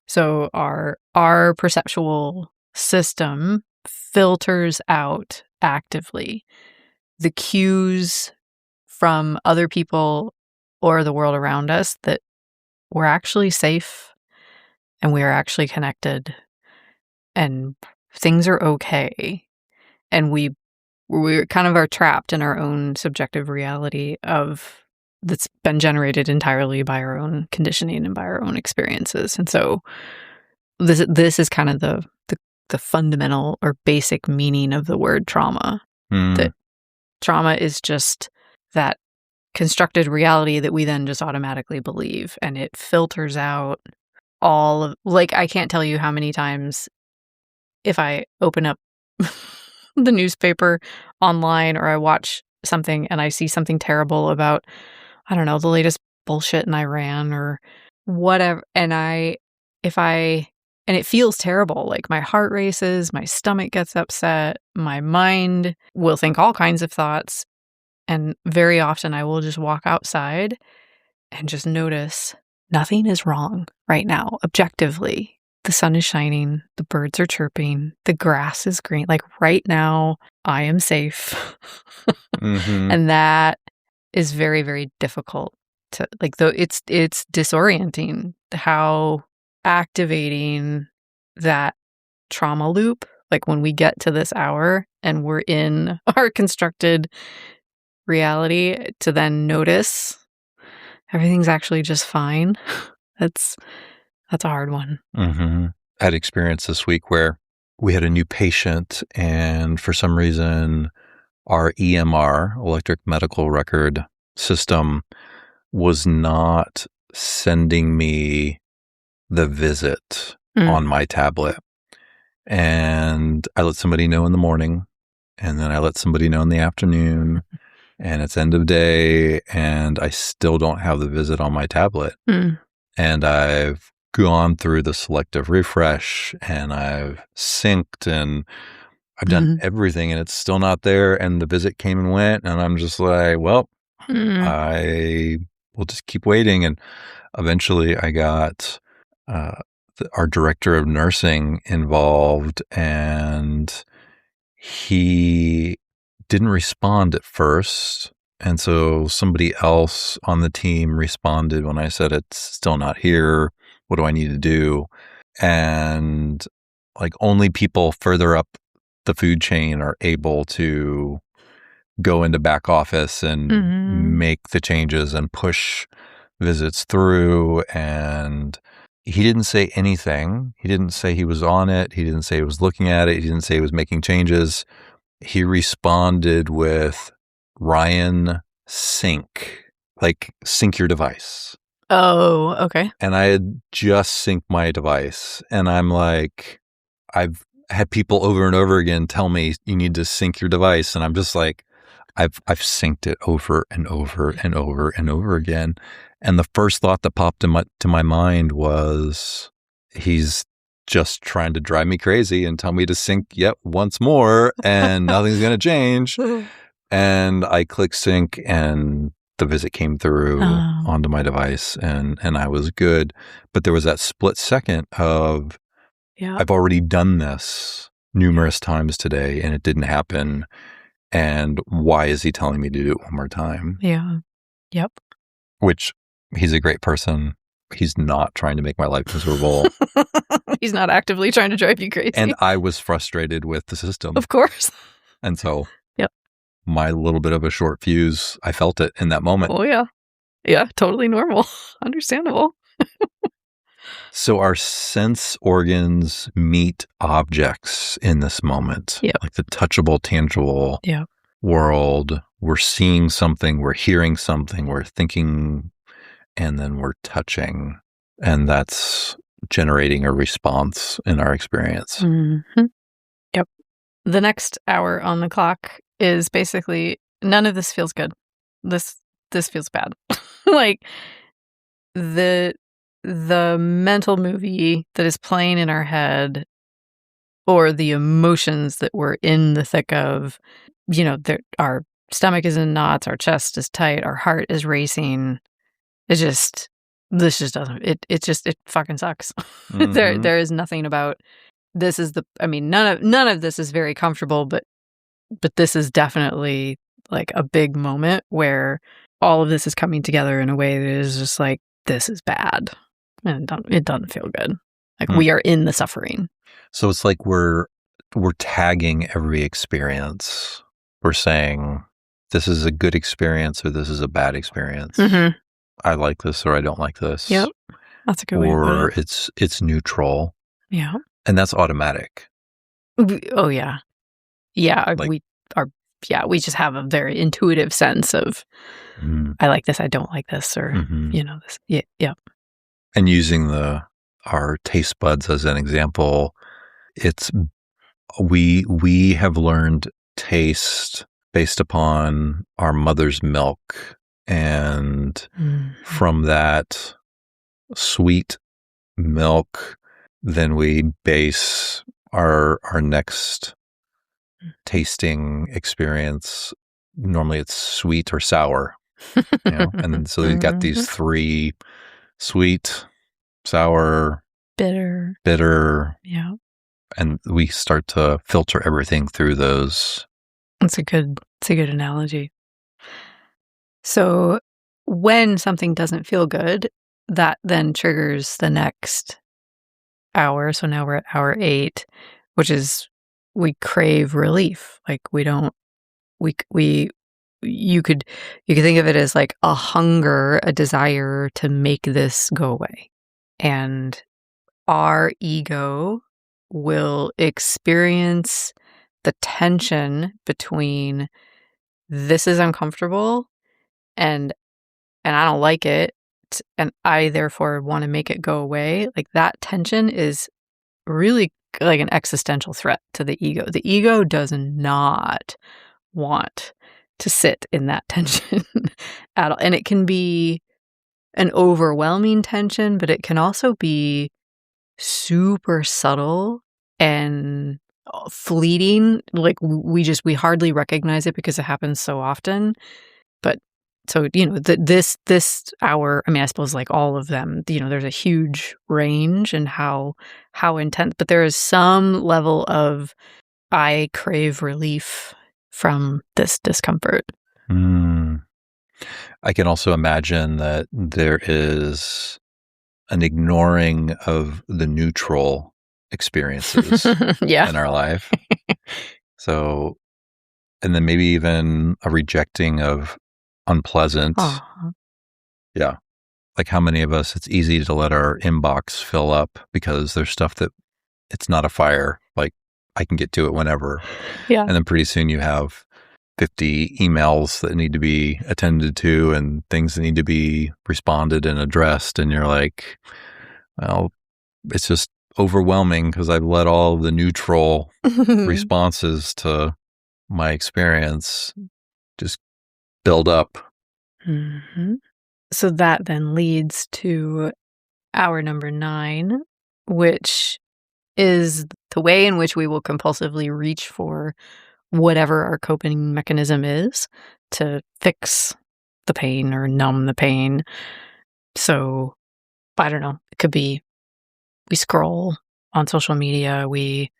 So our perceptual system filters out actively the cues from other people or the world around us that we're actually safe and we are actually connected and things are okay. And we kind of are trapped in our own subjective reality of that's been generated entirely by our own conditioning and by our own experiences. And so this is kind of the fundamental or basic meaning of the word trauma. That trauma is just that constructed reality that we then just automatically believe, and it filters out all of, like, I can't tell you how many times if I open up the newspaper online or I watch something and I see something terrible about, I don't know, the latest bullshit in Iran or whatever, and it feels terrible. Like my heart races, my stomach gets upset, my mind will think all kinds of thoughts. And very often I will just walk outside and just notice nothing is wrong right now, objectively. The sun is shining, the birds are chirping, the grass is green. Like right now, I am safe. And that is very, very difficult to, like, though it's disorienting how activating that trauma loop, like when we get to this hour and we're in our constructed reality, to then notice everything's actually just fine. That's a hard one. I had experience this week where we had a new patient, and for some reason, our EMR, electric medical record system, was not sending me the visit on my tablet. And I let somebody know in the morning, and then I let somebody know in the afternoon, and it's end of day, and I still don't have the visit on my tablet. And I've gone through the selective refresh, and I've synced, and I've done everything, and it's still not there. And the visit came and went, and I'm just like, well, I will just keep waiting. And eventually I got our director of nursing involved, and he didn't respond at first. And so somebody else on the team responded when I said, it's still not here. What do I need to do? And like only people further up the food chain are able to go into back office and make the changes and push visits through. And he didn't say anything. He didn't say he was on it. He didn't say he was looking at it. He didn't say he was making changes. He responded with, Ryan, sync your device. Oh, okay. And I had just synced my device, and I'm like, I've had people over and over again tell me you need to sync your device, and I'm just like, I've synced it over and over and over and over again. And the first thought that popped to my mind was, he's just trying to drive me crazy and tell me to sync yet once more, and nothing's going to change. And I click sync, and the visit came through onto my device, and I was good. But there was that split second of, I've already done this numerous times today, and it didn't happen. And why is he telling me to do it one more time? Yeah. Yep. Which, he's a great person. He's not trying to make my life miserable. He's not actively trying to drive you crazy. And I was frustrated with the system. Of course. And so my little bit of a short fuse, I felt it in that moment. Oh, yeah. Yeah, totally normal. Understandable. So our sense organs meet objects in this moment. Like the touchable, tangible world. We're seeing something, we're hearing something, we're thinking, and then we're touching. And that's generating a response in our experience. Yep. The next hour on the clock is basically, none of this feels good. This feels bad. Like, the the mental movie that is playing in our head or the emotions that we're in the thick of, our stomach is in knots, our chest is tight, our heart is racing. This just doesn't, it fucking sucks. Mm-hmm. There is nothing about this none of this is very comfortable, but this is definitely like a big moment where all of this is coming together in a way that is just like, this is bad. And it doesn't feel good. Like we are in the suffering. So it's like we're tagging every experience. We're saying this is a good experience or this is a bad experience. Mm-hmm. I like this or I don't like this. Yep. That's a good way to put it. It's neutral. Yeah. And that's automatic. Oh yeah. Yeah. We just have a very intuitive sense of I like this, I don't like this, or this. Yeah. Yeah. And using our taste buds as an example, it's we have learned taste based upon our mother's milk, and from that sweet milk, then we base our next tasting experience. Normally it's sweet or sour, and so we've got these three: sweet, sour, bitter. Yeah. And we start to filter everything through those. It's a good analogy. So when something doesn't feel good, that then triggers the next hour. So now we're at hour 8, which is we crave relief. Like you could think of it as like a hunger, a desire to make this go away. And our ego will experience the tension between this is uncomfortable and I don't like it, and I therefore want to make it go away. Like that tension is really like an existential threat to the ego. The ego does not want to sit in that tension at all. And it can be an overwhelming tension, but it can also be super subtle and fleeting. Like we hardly recognize it because it happens so often. But so, this hour, I suppose like all of them, there's a huge range in how intense, but there is some level of I crave relief from this discomfort. I can also imagine that there is an ignoring of the neutral experiences in our life. So, and then maybe even a rejecting of unpleasant. Yeah. Like how many of us, it's easy to let our inbox fill up because there's stuff that it's not a fire. Like I can get to it whenever. Yeah. And then pretty soon you have 50 emails that need to be attended to and things that need to be responded and addressed. And you're like, well, it's just overwhelming because I've let all the neutral responses to my experience just build up. Mm-hmm. So that then leads to hour number 9, which is the way in which we will compulsively reach for whatever our coping mechanism is to fix the pain or numb the pain. So, I don't know, it could be we scroll on social media, we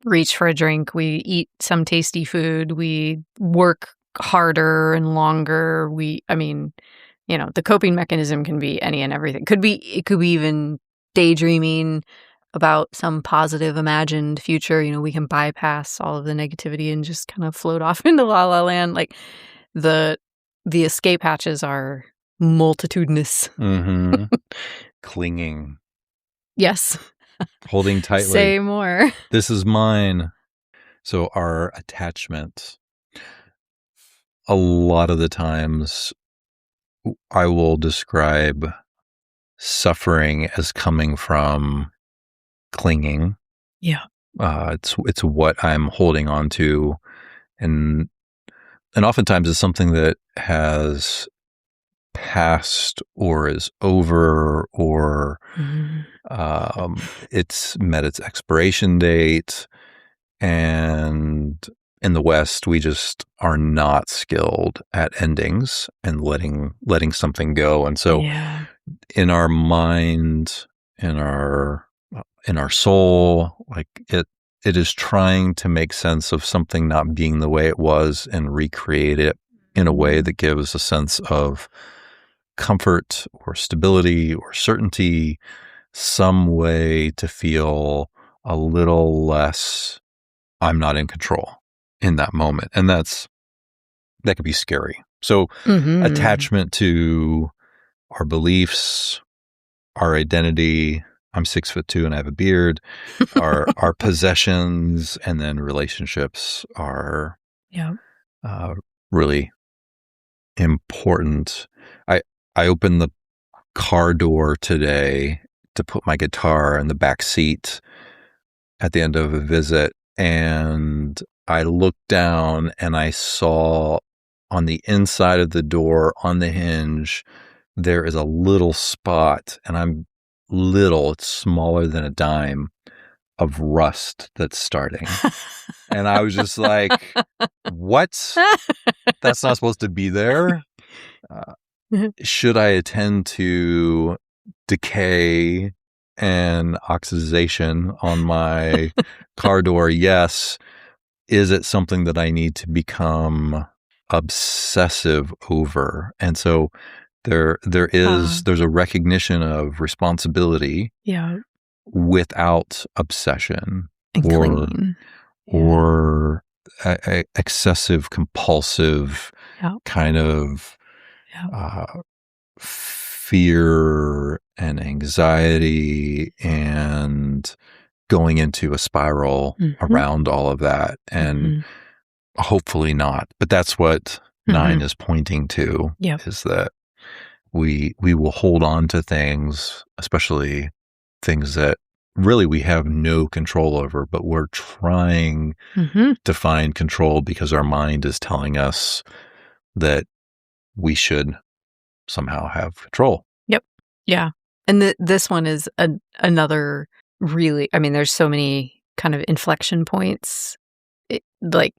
reach for a drink, we eat some tasty food, we work harder and longer. The coping mechanism can be any and everything. It could be even daydreaming about some positive imagined future. We can bypass all of the negativity and just kind of float off into la la land. Like the escape hatches are multitudinous. Mm-hmm. Clinging. Yes. Holding tightly. Say more. This is mine. So our attachment, a lot of the times I will describe suffering as coming from clinging. Yeah. It's what I'm holding on to. And oftentimes it's something that has past or is over or it's met its expiration date. And in the West, we just are not skilled at endings and letting something go. And so in our mind, in our soul, like it is trying to make sense of something not being the way it was and recreate it in a way that gives a sense of comfort or stability or certainty, some way to feel a little less I'm not in control in that moment. And that could be scary. So attachment to our beliefs, our identity, I'm 6'2" and I have a beard, our possessions, and then relationships are really important. I opened the car door today to put my guitar in the back seat at the end of a visit, and I looked down and I saw on the inside of the door on the hinge there is a little spot, and it's smaller than a dime, of rust that's starting. And I was just like, what? That's not supposed to be there. Should I attend to decay and oxidization on my car door? Yes. Is it something that I need to become obsessive over? And so there's a recognition of responsibility without obsession and or excessive compulsive kind of fear and anxiety and going into a spiral around all of that. And hopefully not, but that's what 9 is pointing to, is that we will hold on to things, especially things that really we have no control over, but we're trying to find control because our mind is telling us that we should somehow have control. Yep. Yeah. And this one is another really, I mean, there's so many kind of inflection points. Like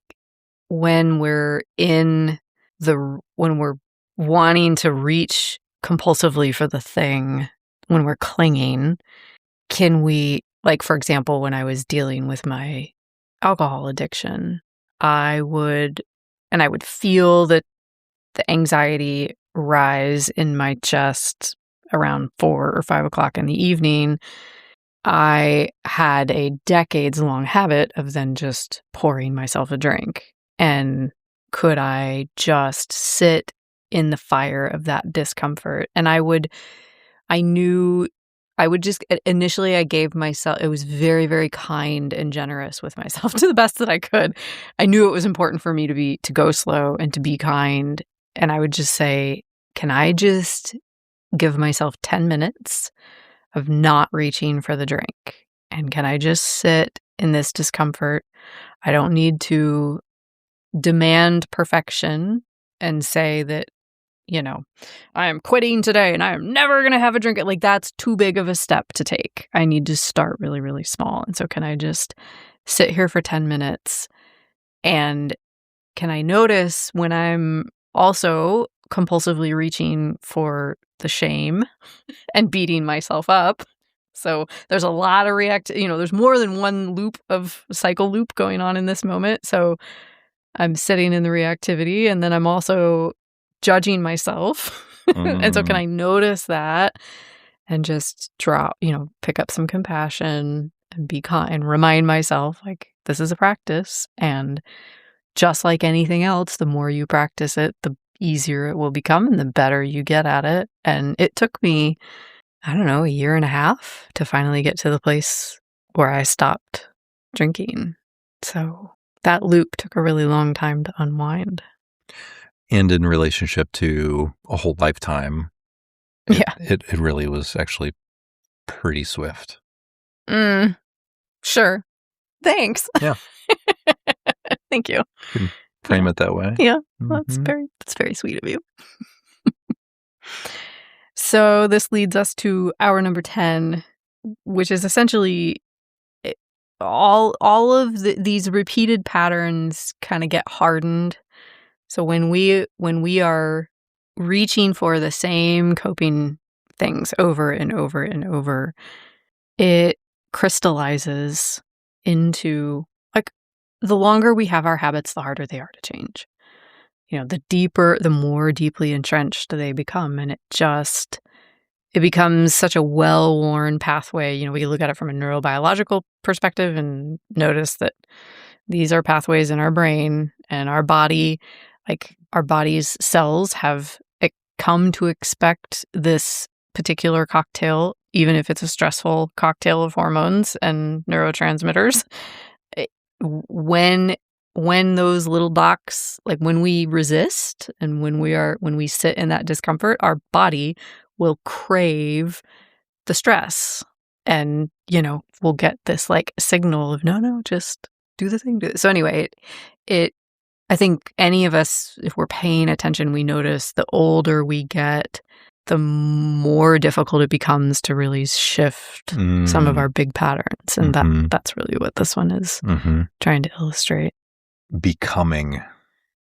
when we're when we're wanting to reach compulsively for the thing, when we're clinging, can we, like, for example, when I was dealing with my alcohol addiction, I would feel the anxiety rise in my chest around 4 or 5 o'clock in the evening. I had a decades-long habit of then just pouring myself a drink. And could I just sit in the fire of that discomfort? And I gave myself, it was very, very kind and generous with myself to the best that I could. I knew it was important for me to go slow and to be kind. And I would just say, can I just give myself 10 minutes of not reaching for the drink? And can I just sit in this discomfort? I don't need to demand perfection and say that, I am quitting today and I am never going to have a drink. Like, that's too big of a step to take. I need to start really, really small. And so can I just sit here for 10 minutes? And can I notice when I'm also compulsively reaching for the shame and beating myself up? So there's a lot of there's more than one cycle loop going on in this moment. So I'm sitting in the reactivity, and then I'm also judging myself. And so can I notice that and just pick up some compassion and be kind and remind myself, like, this is a practice. And just like anything else, the more you practice it, the easier it will become and the better you get at it. And it took me, I don't know, 1.5 years to finally get to the place where I stopped drinking. So that loop took a really long time to unwind. And in relationship to a whole lifetime, it really was actually pretty swift. Sure. Thanks. Yeah. Thank you. You can frame it that way. Yeah. Well, that's very sweet of you. So this leads us to hour number 10, which is essentially all of these repeated patterns kind of get hardened. So when we are reaching for the same coping things over and over and over, it crystallizes into, like, the longer we have our habits, the harder they are to change. The more deeply entrenched they become, and it becomes such a well-worn pathway. We look at it from a neurobiological perspective and notice that these are pathways in our brain and our body. Like, our body's cells have come to expect this particular cocktail, even if it's a stressful cocktail of hormones and neurotransmitters. When those little docs, like when we resist and when we sit in that discomfort, our body will crave the stress, and we'll get this like signal of no, just do the thing. So anyway, I think any of us, if we're paying attention, we notice the older we get, the more difficult it becomes to really shift some of our big patterns. And that's really what this one is trying to illustrate. Becoming.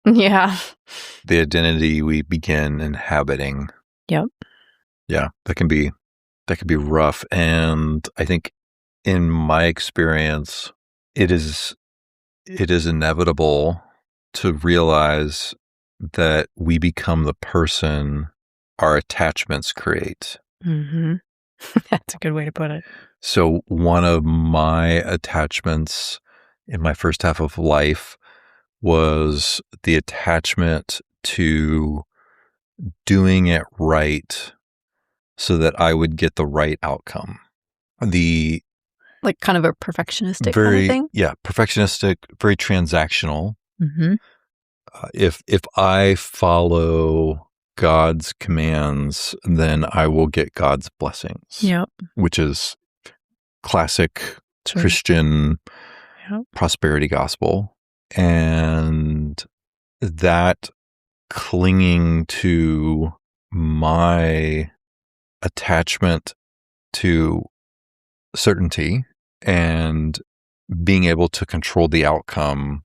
Yeah. The identity we begin inhabiting. Yep. Yeah, that can be rough. And I think in my experience, it is inevitable to realize that we become the person our attachments create. Mm-hmm. That's a good way to put it. So one of my attachments in my first half of life was the attachment to doing it right so that I would get the right outcome. Like kind of a perfectionistic kind of thing? Yeah, perfectionistic, very transactional. Mm-hmm. If I follow God's commands, then I will get God's blessings. Yep. Which is classic Christian prosperity gospel. And that clinging to my attachment to certainty and being able to control the outcome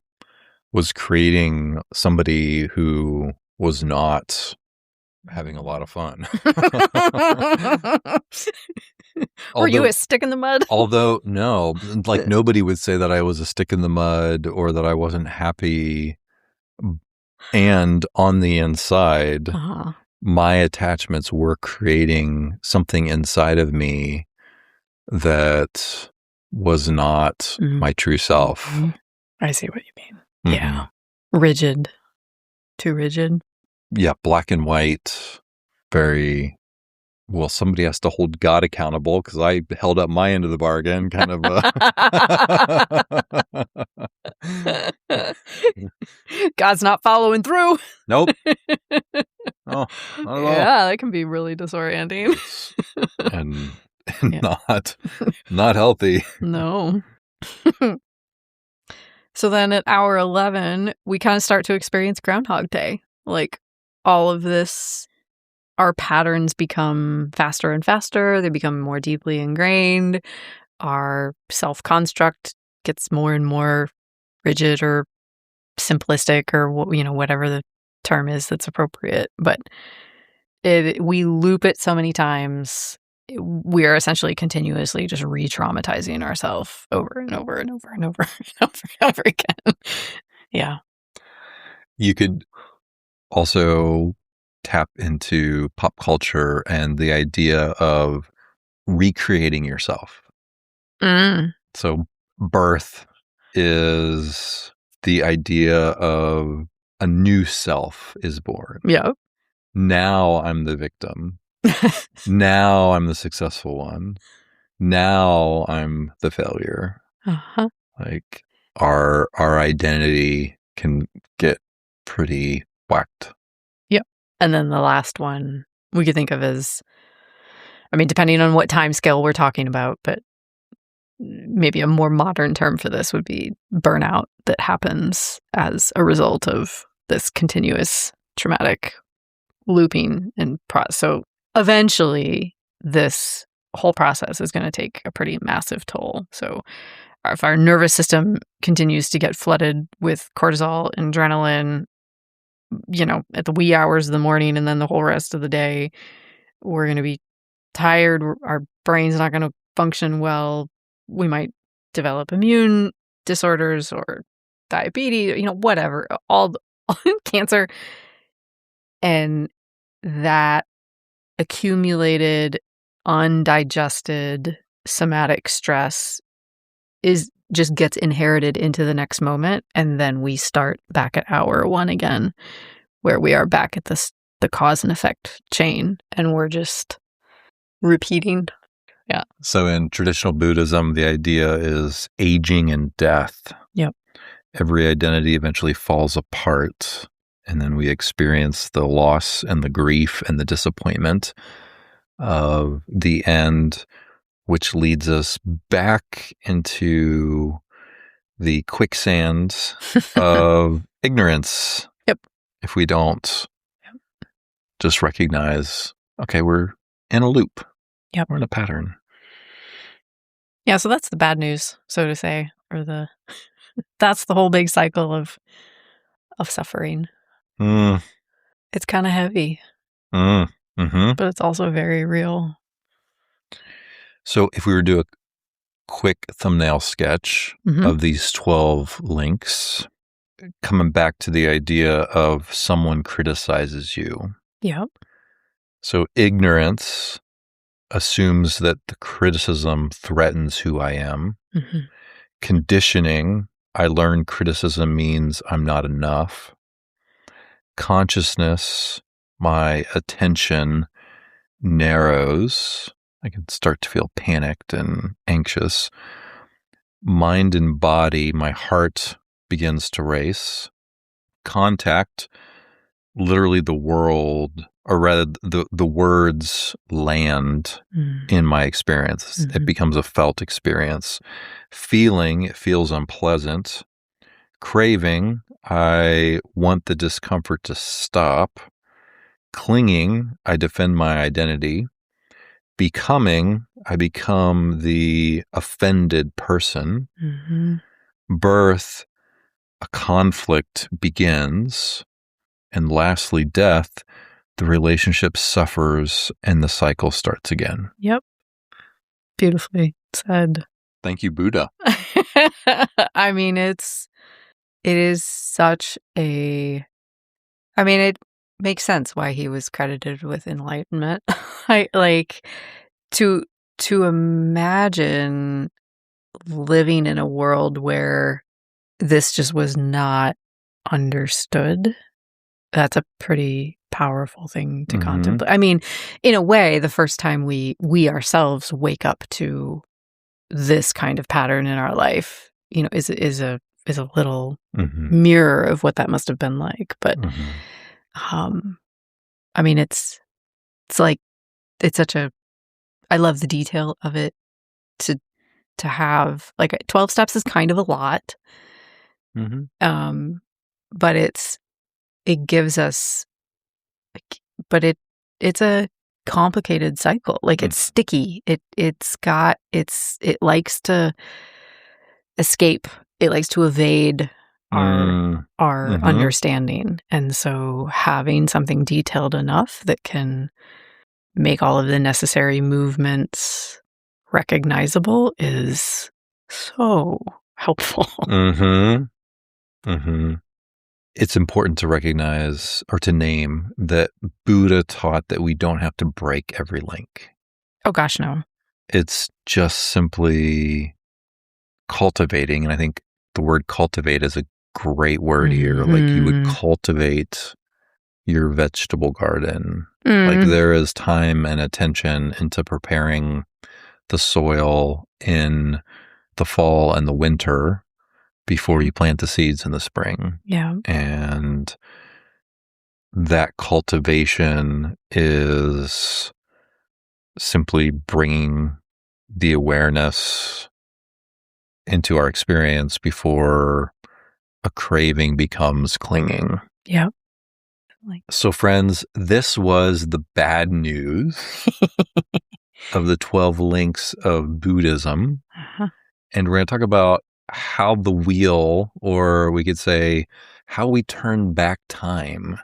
was creating somebody who was not having a lot of fun. Were you a stick in the mud? Although, no, like nobody would say that I was a stick in the mud or that I wasn't happy. And on the inside, my attachments were creating something inside of me that was not my true self. Mm-hmm. I see what you mean. Mm-hmm. Yeah. Rigid. Too rigid. Yeah, black and white. Very, well, somebody has to hold God accountable because I held up my end of the bargain, kind of. God's not following through. Nope. Oh, not at all. Yeah, that can be really disorienting. and not healthy. No. So then at hour 11, we kind of start to experience Groundhog Day. Like, all of this, our patterns become faster and faster. They become more deeply ingrained. Our self-construct gets more and more rigid or simplistic, or whatever the term is that's appropriate. But we loop it so many times. We are essentially continuously just re-traumatizing ourselves over and over and over and over and over and over again. Yeah. You could also tap into pop culture and the idea of recreating yourself. So birth is the idea of a new self is born. Yep. Now I'm the victim. Now I'm the successful one. Now I'm the failure. Like our identity can get pretty whacked. Yep. And then the last one we could think of as, depending on what time scale we're talking about, but maybe a more modern term for this would be burnout that happens as a result of this continuous traumatic looping and so eventually this whole process is going to take a pretty massive toll. So if our nervous system continues to get flooded with cortisol and adrenaline, at the wee hours of the morning and then the whole rest of the day, we're going to be tired. Our brain's not going to function well. We might develop immune disorders or diabetes, whatever, all cancer. And that accumulated, undigested somatic stress just gets inherited into the next moment. And then we start back at hour one again, where we are back at the cause and effect chain. And we're just repeating. Yeah. So in traditional Buddhism, the idea is aging and death. Yep. Every identity eventually falls apart. And then we experience the loss and the grief and the disappointment of the end, which leads us back into the quicksand of ignorance. Yep. If we don't just recognize, okay, we're in a loop. Yep. We're in a pattern. Yeah, so that's the bad news, so to say, or that's the whole big cycle of suffering. It's kind of heavy, mm-hmm. but it's also very real. So if we were to do a quick thumbnail sketch of these 12 links, coming back to the idea of someone criticizes you. Yep. So ignorance assumes that the criticism threatens who I am. Mm-hmm. Conditioning, I learned criticism means I'm not enough. Consciousness, my attention narrows. I can start to feel panicked and anxious. Mind and body, my heart begins to race. Contact, literally the world, or rather the words land in my experience. Mm-hmm. It becomes a felt experience. Feeling, it feels unpleasant. Craving, I want the discomfort to stop. Clinging, I defend my identity. Becoming, I become the offended person. Mm-hmm. Birth, a conflict begins. And lastly, death, the relationship suffers and the cycle starts again. Yep. Beautifully said. Thank you, Buddha. I mean, it is such it makes sense why he was credited with enlightenment. To imagine living in a world where this just was not understood. That's a pretty powerful thing to contemplate. I mean, in a way, the first time we ourselves wake up to this kind of pattern in our life, is a little mirror of what that must have been like. But, I mean, it's such I love the detail of it. To have 12 steps is kind of a lot. But it gives us, it's a complicated cycle. It's sticky. It likes to escape. It likes to evade our understanding. And so having something detailed enough that can make all of the necessary movements recognizable is so helpful. It's important to recognize or to name that Buddha taught that we don't have to break every link. Oh gosh, no. It's just simply cultivating. And I think the word cultivate is a great word here. Like you would cultivate your vegetable garden. Like there is time and attention into preparing the soil in the fall and the winter before you plant the seeds in the spring. Yeah. And that cultivation is simply bringing the awareness into our experience before a craving becomes clinging. Yeah. So, friends, this was the bad news of the 12 links of Buddhism. Uh-huh. And we're going to talk about how the wheel, or we could say how we turn back time.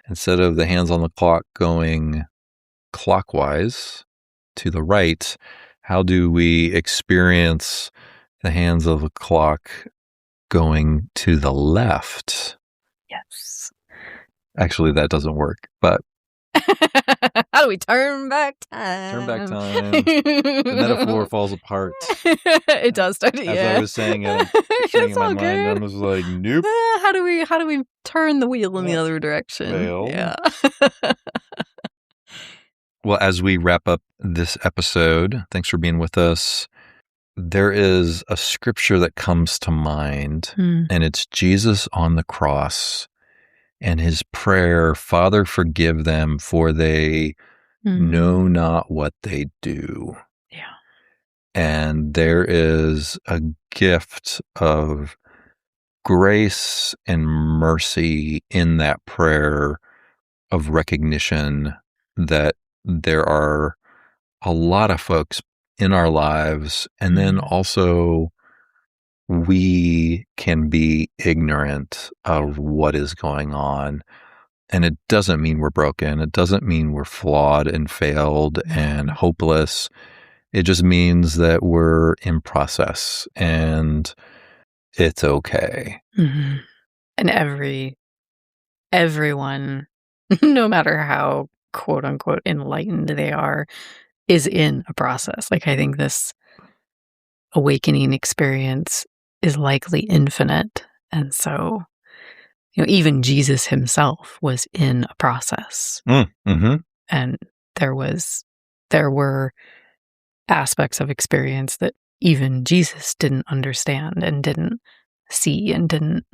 Instead of the hands on the clock going clockwise to the right, how do we experience the hands of the clock going to the left? Yes. Actually, that doesn't work, but how do we turn back time? Turn back time. The metaphor falls apart. It does start. As I was saying it, I'm picturing in my mind, I was like, nope. How do we turn the wheel in the other direction? Failed. Yeah. Well, as we wrap up this episode, thanks for being with us. There is a scripture that comes to mind, and it's Jesus on the cross and his prayer, Father, forgive them, for they know not what they do. Yeah. And there is a gift of grace and mercy in that prayer of recognition that there are a lot of folks in our lives, and then also we can be ignorant of what is going on. And it doesn't mean we're broken. It doesn't mean we're flawed and failed and hopeless. It just means that we're in process and it's okay. Mm-hmm. And everyone, no matter how quote unquote enlightened they are, is in a process. Like, I think this awakening experience is likely infinite. And so, even Jesus himself was in a process. Mm-hmm. And there were aspects of experience that even Jesus didn't understand and didn't see and didn't,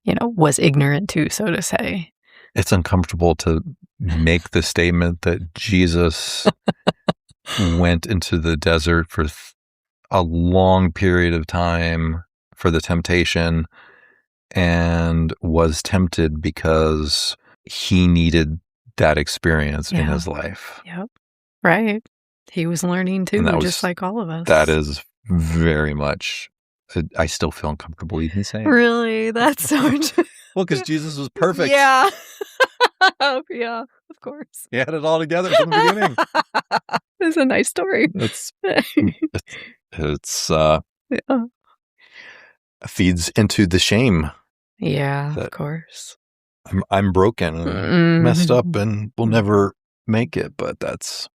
was ignorant to, so to say. It's uncomfortable to make the statement that Jesus went into the desert for a long period of time for the temptation and was tempted because he needed that experience in his life. Yep. Right. He was learning too, just like all of us. That is very much, I still feel uncomfortable even saying. Really? That's so true. Well, because Jesus was perfect. Yeah. Yeah, of course. He had it all together from the beginning. It's a nice story. It's feeds into the shame. Yeah, of course. I'm broken and messed up and will never make it, but that's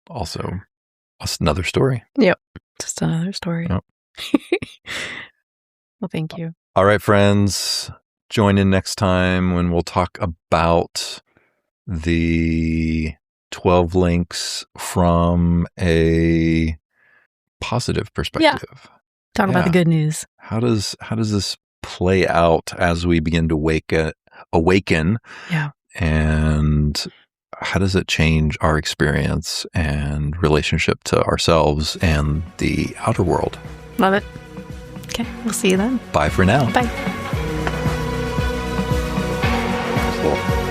also another story. Yep. Just another story. Yep. Well, thank you. All right, friends. Join in next time when we'll talk about the 12 links from a positive perspective. Yeah. Talk about the good news. How does this play out as we begin to awaken? Yeah. And how does it change our experience and relationship to ourselves and the outer world? Love it. Okay, we'll see you then. Bye for now. Bye. Cool.